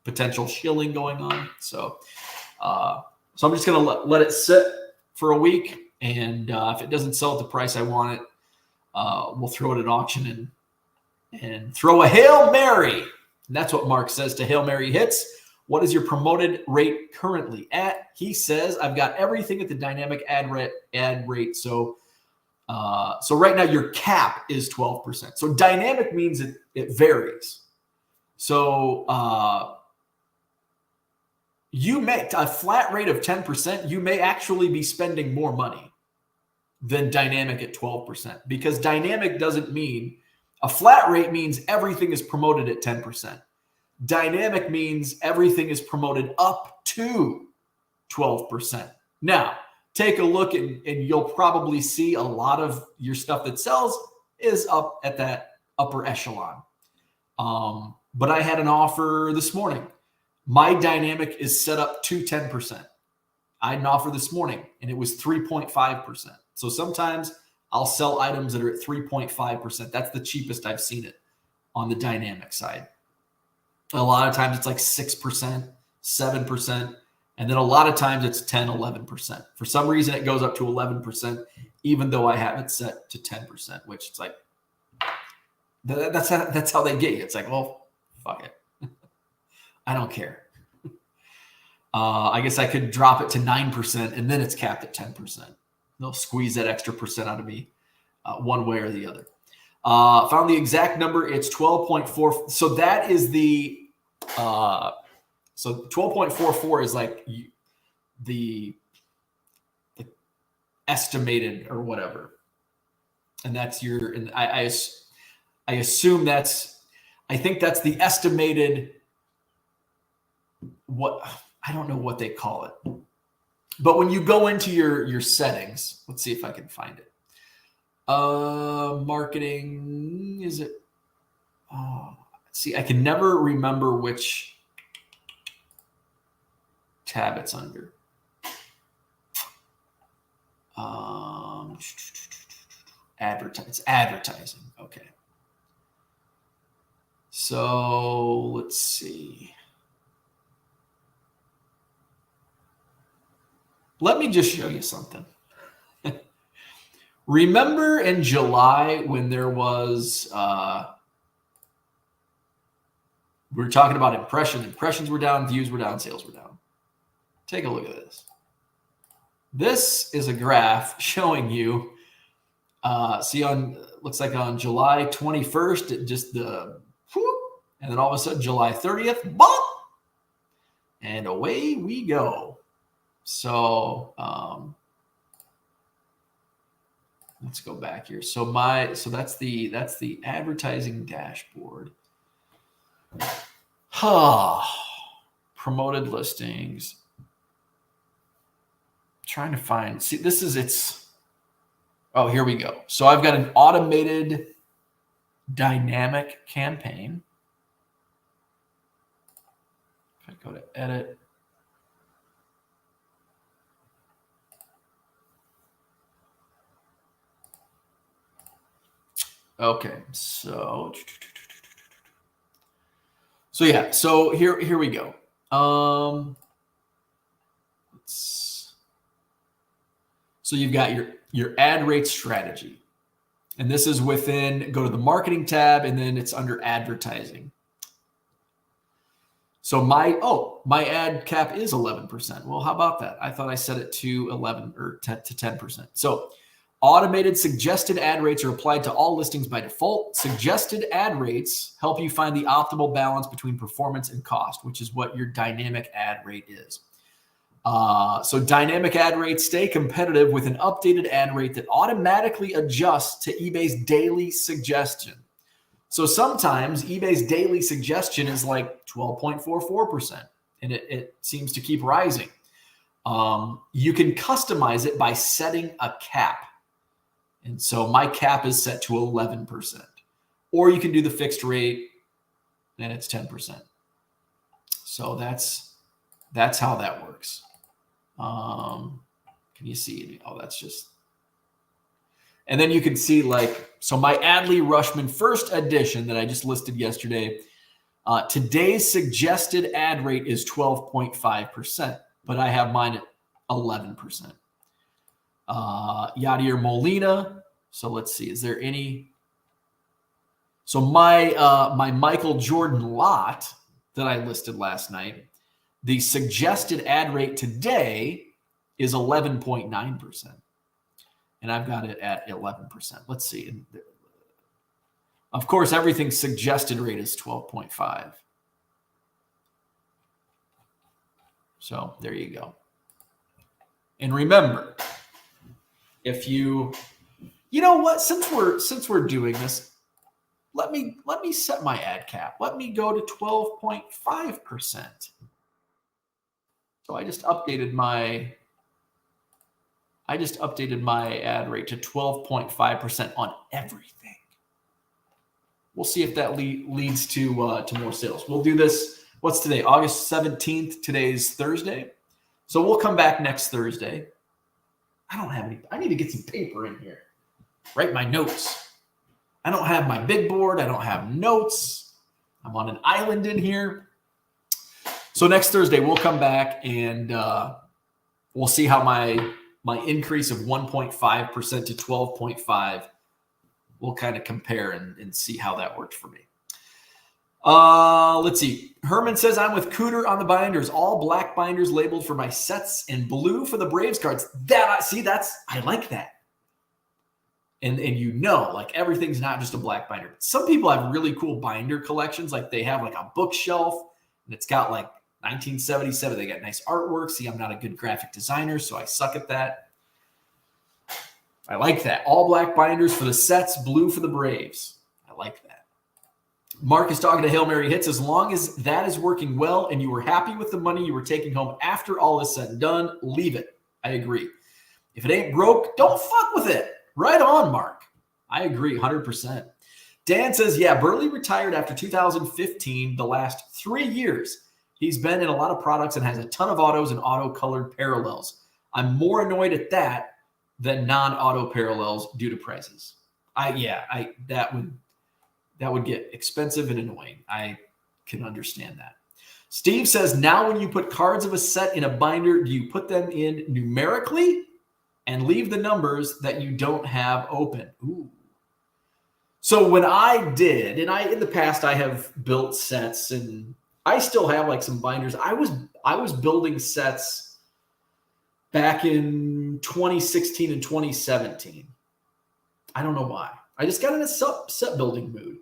potential shilling going on. So I'm just going to let it sit for a week And if it doesn't sell at the price I want it, we'll throw it at auction and throw a Hail Mary. And that's what Mark says to Hail Mary hits. What is your promoted rate currently at? He says, I've got everything at the dynamic ad rate. So right now your cap is 12%. So dynamic means it varies. So you may, a flat rate of 10%, you may actually be spending more money than dynamic at 12%, because dynamic doesn't mean, a flat rate means everything is promoted at 10%. Dynamic means everything is promoted up to 12%. Now, take a look and you'll probably see a lot of your stuff that sells is up at that upper echelon. But I had an offer this morning. My dynamic is set up to 10%. I had an offer this morning and it was 3.5%. So sometimes I'll sell items that are at 3.5%. That's the cheapest I've seen it on the dynamic side. A lot of times it's like 6%, 7%. And then a lot of times it's 10, 11%. For some reason, it goes up to 11%, even though I have it set to 10%, which it's like, that's how they get you. It's like, well, fuck it. I don't care. I guess I could drop it to 9% and then it's capped at 10%. They'll squeeze that extra percent out of me one way or the other. Found the exact number. It's 12.4. So that is the, so 12.44 is like the estimated or whatever. And that's your, and I assume that's, I think that's the estimated, what, I don't know what they call it. But when you go into your settings, let's see if I can find it. Marketing, is it? See, I can never remember which tab it's under. It's advertising. Okay. So let's see. Let me just show you something. Remember in July when there was, we were talking about impressions. Impressions were down, views were down, sales were down. Take a look at this. This is a graph showing you, see on, looks like on July 21st, it just the, whoop, and then all of a sudden July 30th, bop, and away we go. So let's go back here. So that's the advertising dashboard. Promoted listings. Trying to find, see, this is its, oh, here we go. So I've got an automated dynamic campaign. If I go to edit. Okay, so yeah, so here we go. So you've got your ad rate strategy, and this is within, go to the marketing tab, and then it's under advertising. So my ad cap is 11%. Well, how about that? I thought I set it to 11 or to 10%. So automated suggested ad rates are applied to all listings by default. Suggested ad rates help you find the optimal balance between performance and cost, which is what your dynamic ad rate is. So dynamic ad rates stay competitive with an updated ad rate that automatically adjusts to eBay's daily suggestion. So sometimes eBay's daily suggestion is like 12.44%, and it seems to keep rising. You can customize it by setting a cap. And so my cap is set to 11%. Or you can do the fixed rate, and it's 10%. So that's how that works. Can you see? Oh, that's just. And then you can see, like, so my Adley Rushman first edition that I just listed yesterday, today's suggested ad rate is 12.5%, but I have mine at 11%. Yadier Molina. So let's see. Is there any? So my Michael Jordan lot that I listed last night, the suggested ad rate today is 11.9%. And I've got it at 11%. Let's see. Of course, everything's suggested rate is 12.5. So there you go. And remember, if you know what, since we're doing this, let me set my ad cap. Let me go to 12.5%. So I just updated my ad rate to 12.5% on everything. We'll see if that leads to more sales. We'll do this. What's today? August 17th. Today's Thursday. So we'll come back next Thursday. I don't have any. I need to get some paper in here. Write my notes. I don't have my big board. I don't have notes. I'm on an island in here. So next Thursday, we'll come back and we'll see how my increase of 1.5% to 12.5, we'll kind of compare and see how that worked for me. Let's see. Herman says, I'm with Cooter on the binders. All black binders labeled for my sets and blue for the Braves cards. I like that. And like everything's not just a black binder. Some people have really cool binder collections. Like they have like a bookshelf and it's got like 1977. They got nice artwork. See, I'm not a good graphic designer, so I suck at that. I like that. All black binders for the sets, blue for the Braves. I like that. Mark is talking to Hail Mary Hits. As long as that is working well and you were happy with the money you were taking home after all is said and done, leave it. I agree. If it ain't broke, don't fuck with it. Right on, Mark. I agree 100%. Dan says, yeah, Burley retired after 2015, the last 3 years. He's been in a lot of products and has a ton of autos and auto-colored parallels. I'm more annoyed at that than non-auto parallels due to prices. That would get expensive and annoying. I can understand that. Steve says, now when you put cards of a set in a binder, do you put them in numerically and leave the numbers that you don't have open? Ooh. So when I did, and in the past I have built sets and I still have like some binders. I was building sets back in 2016 and 2017. I don't know why. I just got in a set building mood.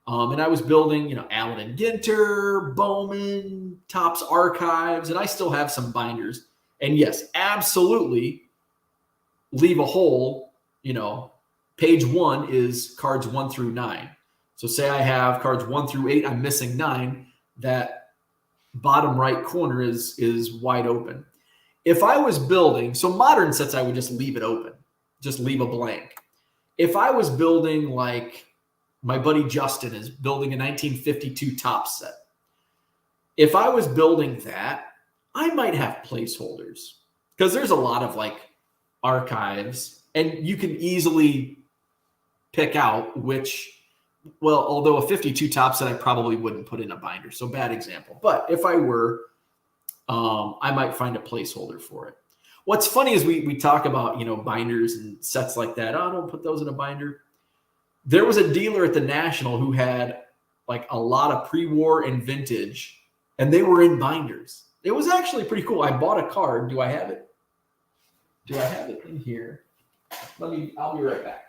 And I was building, Allen and Ginter, Bowman, Topps Archives, and I still have some binders. And yes, absolutely leave a hole, page 1 is cards 1 through 9. So say I have cards 1 through 8, I'm missing 9. That bottom right corner is wide open. If I was building, so modern sets, I would just leave it open, just leave a blank. If I was building like my buddy Justin is building a 1952 Topps set. If I was building that, I might have placeholders because there's a lot of like archives and you can easily pick out although a 52 Topps set, I probably wouldn't put in a binder. So bad example. But if I were, I might find a placeholder for it. What's funny is we talk about, binders and sets like that. Oh, don't put those in a binder. There was a dealer at the National who had like a lot of pre-war and vintage, and they were in binders. It was actually pretty cool. I bought a card. Do I have it? Do I have it in here? I'll be right back.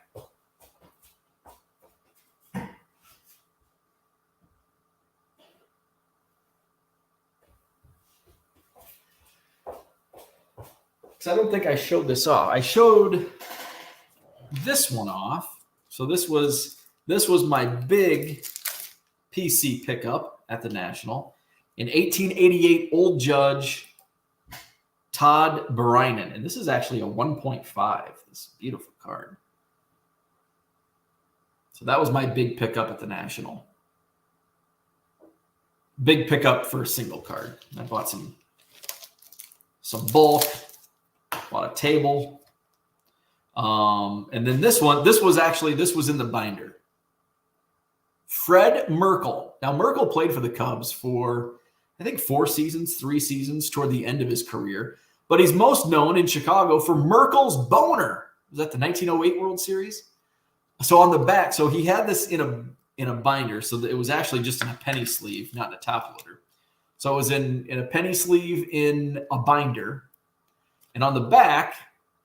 Because I don't think I showed this off. I showed this one off. So this was my big PC pickup at the National. In 1888, Old Judge Todd Brynan. And this is actually a 1.5. This beautiful card. So that was my big pickup at the National. Big pickup for a single card. I bought some bulk, bought a table. And then this was in the binder. Fred Merkle. Now, Merkle played for the Cubs for, I think, 3 seasons toward the end of his career. but he's most known in Chicago for Merkel's boner. Was that the 1908 World Series? So on the back, so he had this in a binder, so that it was actually just in a penny sleeve, not in a top loader. So it was in a penny sleeve in a binder, and on the back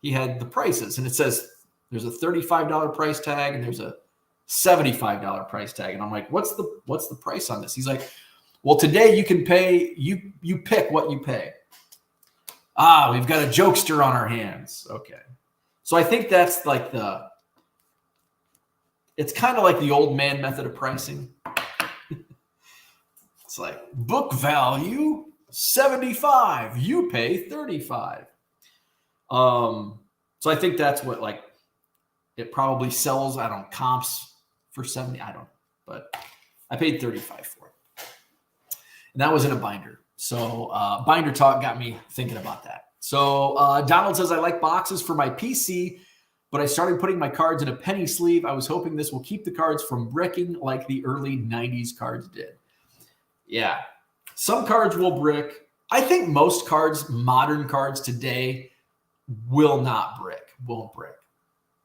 he had the prices, and it says there's a $35 price tag and there's a $75 price tag, and I'm like, what's the price on this? He's like, well, today you can pay, you pick what you pay. We've got a jokester on our hands. Okay. So I think that's like it's kind of like the old man method of pricing. It's like book value 75, you pay 35. So I think that's what, like, it probably sells, I don't know, comps for 70, I don't know, but I paid 35 for it. And that was in a binder. So binder talk got me thinking about that. So Donald says, I like boxes for my PC, but I started putting my cards in a penny sleeve. I was hoping this will keep the cards from bricking like the early 90s cards did. Yeah, some cards will brick. I think most cards, modern cards today, will not brick, won't brick.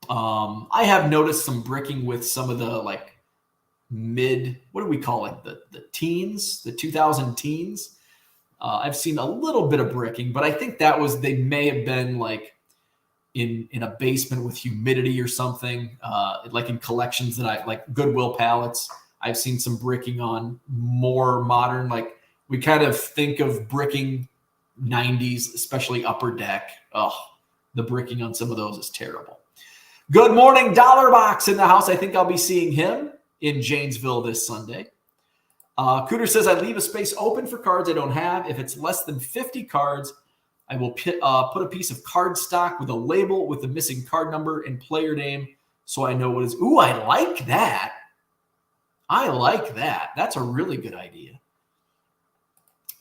I have noticed some bricking with some of the like what do we call it? The teens, the 2000 teens. I've seen a little bit of bricking, but I think they may have been like in a basement with humidity or something, like in collections that I like, Goodwill pallets. I've seen some bricking on more modern, like we kind of think of bricking 90s, especially Upper Deck. Oh, the bricking on some of those is terrible. Good morning, Dollar Box in the house. I think I'll be seeing him in Janesville this Sunday. Cooter says, I leave a space open for cards I don't have. If it's less than 50 cards, I will put a piece of card stock with a label with the missing card number and player name so I know what is. Ooh, I like that. I like that. That's a really good idea.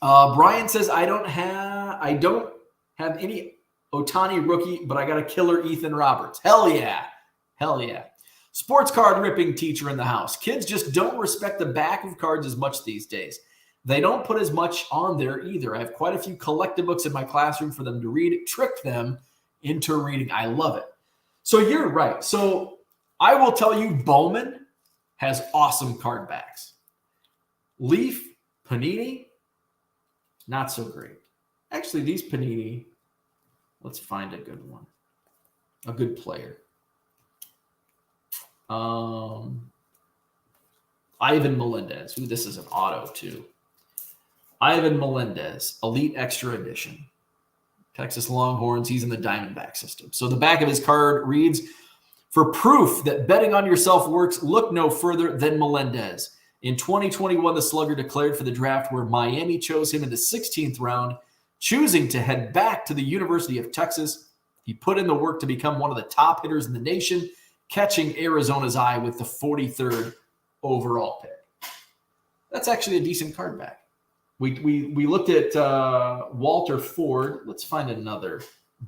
Brian says, I don't have any Ohtani rookie, but I got a killer Ethan Roberts. Hell yeah. Hell yeah. Sports card ripping teacher in the house. Kids just don't respect the back of cards as much these days. They don't put as much on there either. I have quite a few collected books in my classroom for them to read, trick them into reading. I love it. So you're right. So I will tell you, Bowman has awesome card backs. Leaf, Panini, not so great. Actually, these Panini, let's find a good one, a good player. Ivan Melendez. Ooh, this is an auto too. Ivan Melendez, Elite Extra Edition. Texas Longhorns. He's in the Diamondback system. So the back of his card reads, for proof that betting on yourself works, look no further than Melendez. In 2021, the slugger declared for the draft where Miami chose him in the 16th round, choosing to head back to the University of Texas. He put in the work to become one of the top hitters in the nation, catching Arizona's eye with the 43rd overall pick. That's actually a decent card back. We looked at Walter Ford. Let's find another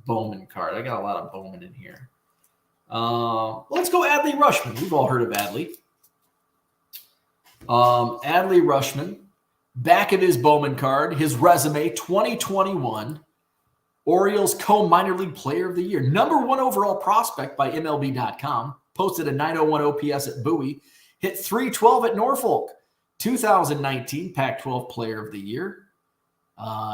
Bowman card. I got a lot of Bowman in here. Let's go Adley Rutschman. We've all heard of Adley. Adley Rutschman, back of his Bowman card, his resume, 2021, Orioles co-minor league player of the year, #1 overall prospect by MLB.com, posted a 901 OPS at Bowie, hit .312 at Norfolk, 2019 Pac-12 player of the year.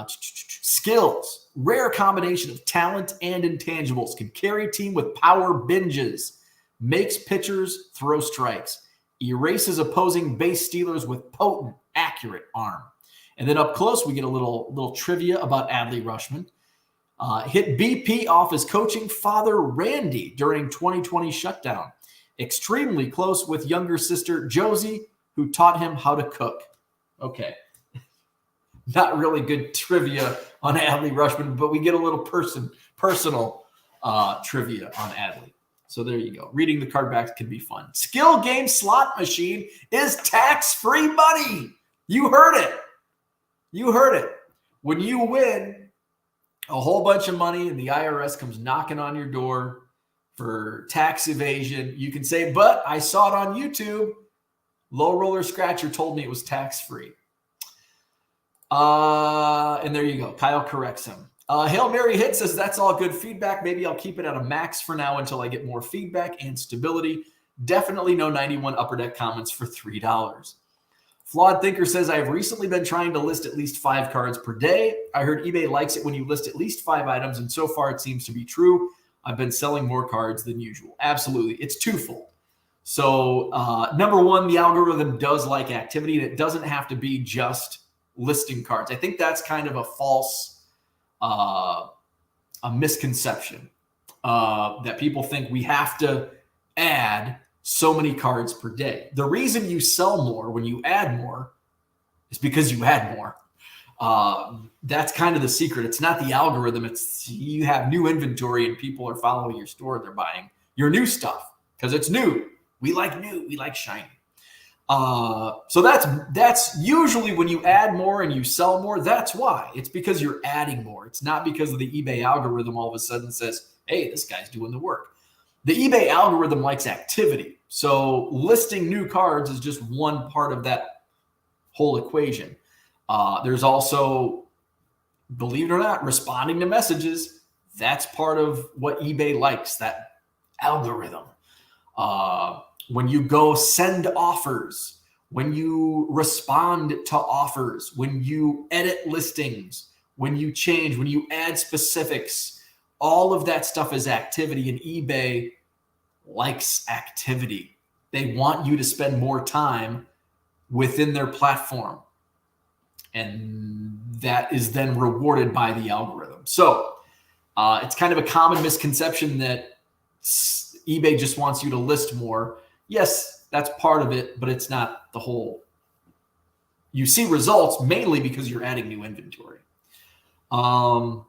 Skills, rare combination of talent and intangibles, can carry a team with power binges, makes pitchers throw strikes, erases opposing base stealers with potent, accurate arm. And then up close, we get a little trivia about Adley Rutschman. Hit BP off his coaching father, Randy, during 2020 shutdown. Extremely close with younger sister, Josie, who taught him how to cook. Okay. Not really good trivia on Adley Rutschman, but we get a little personal trivia on Adley. So there you go. Reading the card backs can be fun. Skill Game Slot Machine is tax-free money. You heard it. You heard it. When you win a whole bunch of money and the IRS comes knocking on your door for tax evasion, you can say, but I saw it on YouTube. Low Roller Scratcher told me it was tax-free. And there you go. Kyle corrects him. Hail Mary Hit says, that's all good feedback. Maybe I'll keep it at a max for now until I get more feedback and stability. Definitely no 91 Upper Deck comments for $3. Flawed Thinker says, I have recently been trying to list at least 5 cards per day. I heard eBay likes it when you list at least 5 items, and so far it seems to be true. I've been selling more cards than usual. Absolutely. It's twofold. So number one, the algorithm does like activity, and it doesn't have to be just listing cards. I think that's kind of a false a misconception that people think we have to add so many cards per day. The reason you sell more when you add more is because you add more. That's kind of the secret. It's not the algorithm. It's you have new inventory and people are following your store. They're buying your new stuff because it's new. We like new. We like shiny. So that's usually when you add more and you sell more. That's why. It's because you're adding more. It's not because of the eBay algorithm all of a sudden says, hey, this guy's doing the work. The eBay algorithm likes activity. So listing new cards is just one part of that whole equation. There's also, believe it or not, responding to messages. That's part of what eBay likes, that algorithm. When you go send offers, when you respond to offers, when you edit listings, when you change, when you add specifics, all of that stuff is activity, and eBay likes activity. They want you to spend more time within their platform, and that is then rewarded by the algorithm. So it's kind of a common misconception that eBay just wants you to list more. Yes, that's part of it, but it's not the whole. You see results mainly because you're adding new inventory. Low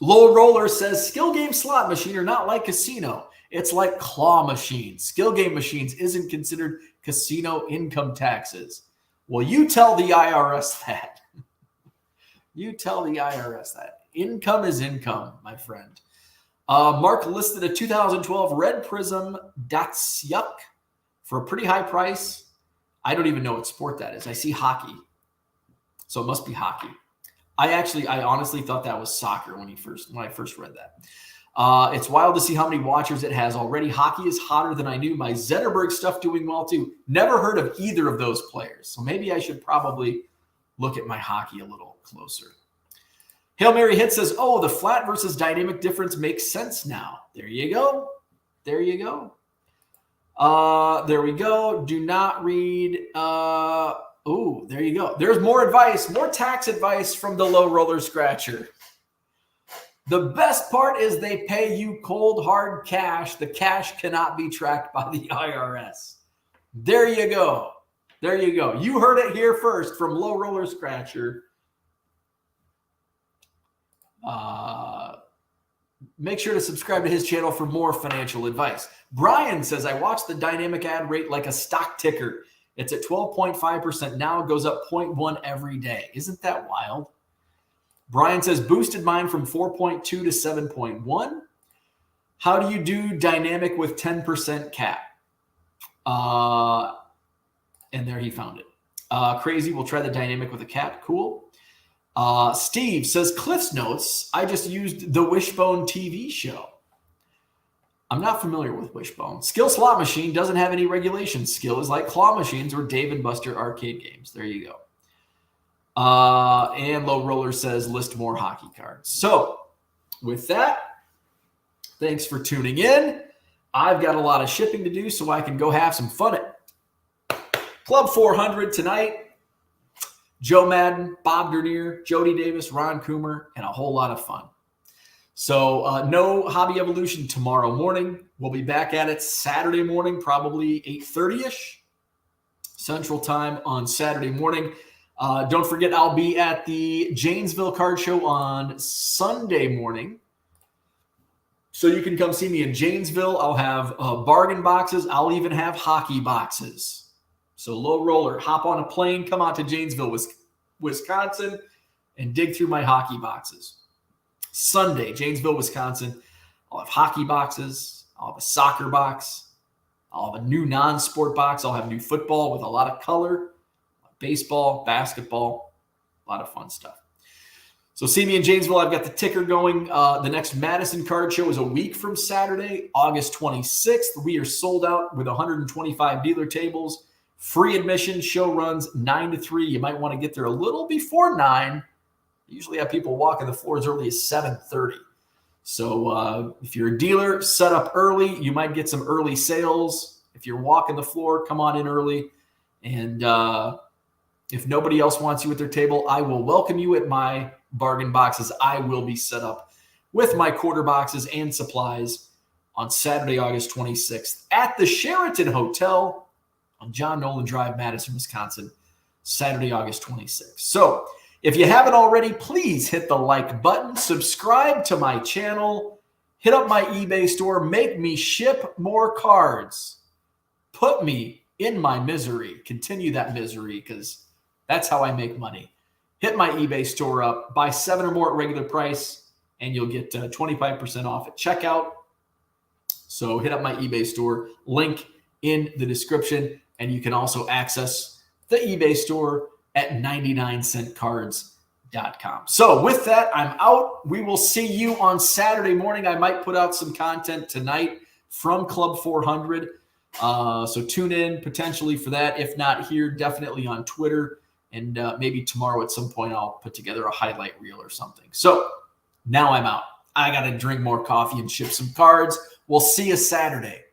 Roller says, skill game slot machine are not like casino. It's like claw machines. Skill game machines isn't considered casino income taxes. Well, you tell the IRS that. You tell the IRS that. Income is income, my friend. Mark listed a 2012 Red Prism Datsyuk for a pretty high price. I don't even know what sport that is. I see hockey. So it must be hockey. I honestly thought that was soccer when I first read that. It's wild to see how many watchers it has already. Hockey is hotter than I knew. My Zetterberg stuff doing well too. Never heard of either of those players. So maybe I should probably look at my hockey a little closer. Hail Mary Hit says, oh, the flat versus dynamic difference makes sense now. There you go. There you go. There we go. Do not read. Oh, there you go. There's more advice, more tax advice from the Low Roller Scratcher. The best part is they pay you cold, hard cash. The cash cannot be tracked by the IRS. There you go. There you go. You heard it here first from Low Roller Scratcher. Make sure to subscribe to his channel for more financial advice. Brian says, I watch the dynamic ad rate like a stock ticker. It's at 12.5% now. It goes up 0.1 every day. Isn't that wild? Brian says, boosted mine from 4.2 to 7.1. How do you do dynamic with 10% cap? And there he found it. Crazy. We'll try the dynamic with a cap. Cool. Steve says, Cliff's Notes. I just used the Wishbone TV show. I'm not familiar with Wishbone. Skill slot machine doesn't have any regulations. Skill is like claw machines or Dave & Buster arcade games. There you go. And Low Roller says, list more hockey cards. So with that, thanks for tuning in. I've got a lot of shipping to do so I can go have some fun at Club 400 tonight. Joe Maddon, Bob Dernier, Jody Davis, Ron Coomer, and a whole lot of fun. So no Hobby Evolution tomorrow morning. We'll be back at it Saturday morning, probably 8:30-ish Central Time on Saturday morning. Don't forget, I'll be at the Janesville Card Show on Sunday morning. So you can come see me in Janesville. I'll have bargain boxes. I'll even have hockey boxes. So Low Roller, hop on a plane, come out to Janesville, Wisconsin, and dig through my hockey boxes. Sunday, Janesville, Wisconsin. I'll have hockey boxes. I'll have a soccer box. I'll have a new non-sport box. I'll have new football with a lot of color, baseball, basketball, a lot of fun stuff. So see me in Janesville. I've got the ticker going. The next Madison card show is a week from Saturday, August 26th. We are sold out with 125 dealer tables. Free admission. Show runs 9 to 3. You might want to get there a little before 9. Usually have people walking the floor as early as 7:30. So if you're a dealer, set up early. You might get some early sales. If you're walking the floor, come on in early. And if nobody else wants you at their table, I will welcome you at my bargain boxes. I will be set up with my quarter boxes and supplies on Saturday, August 26th at the Sheraton Hotel on John Nolan Drive, Madison, Wisconsin, Saturday, August 26th. So if you haven't already, please hit the like button, subscribe to my channel, hit up my eBay store, make me ship more cards, put me in my misery, continue that misery, because that's how I make money. Hit my eBay store up, buy 7 or more at regular price, and you'll get 25% off at checkout. So hit up my eBay store, link in the description, and you can also access the eBay store at 99centcards.com. So with that, I'm out. We will see you on Saturday morning. I might put out some content tonight from Club 400. So tune in potentially for that. If not here, definitely on Twitter. And maybe tomorrow at some point, I'll put together a highlight reel or something. So now I'm out. I got to drink more coffee and ship some cards. We'll see you Saturday.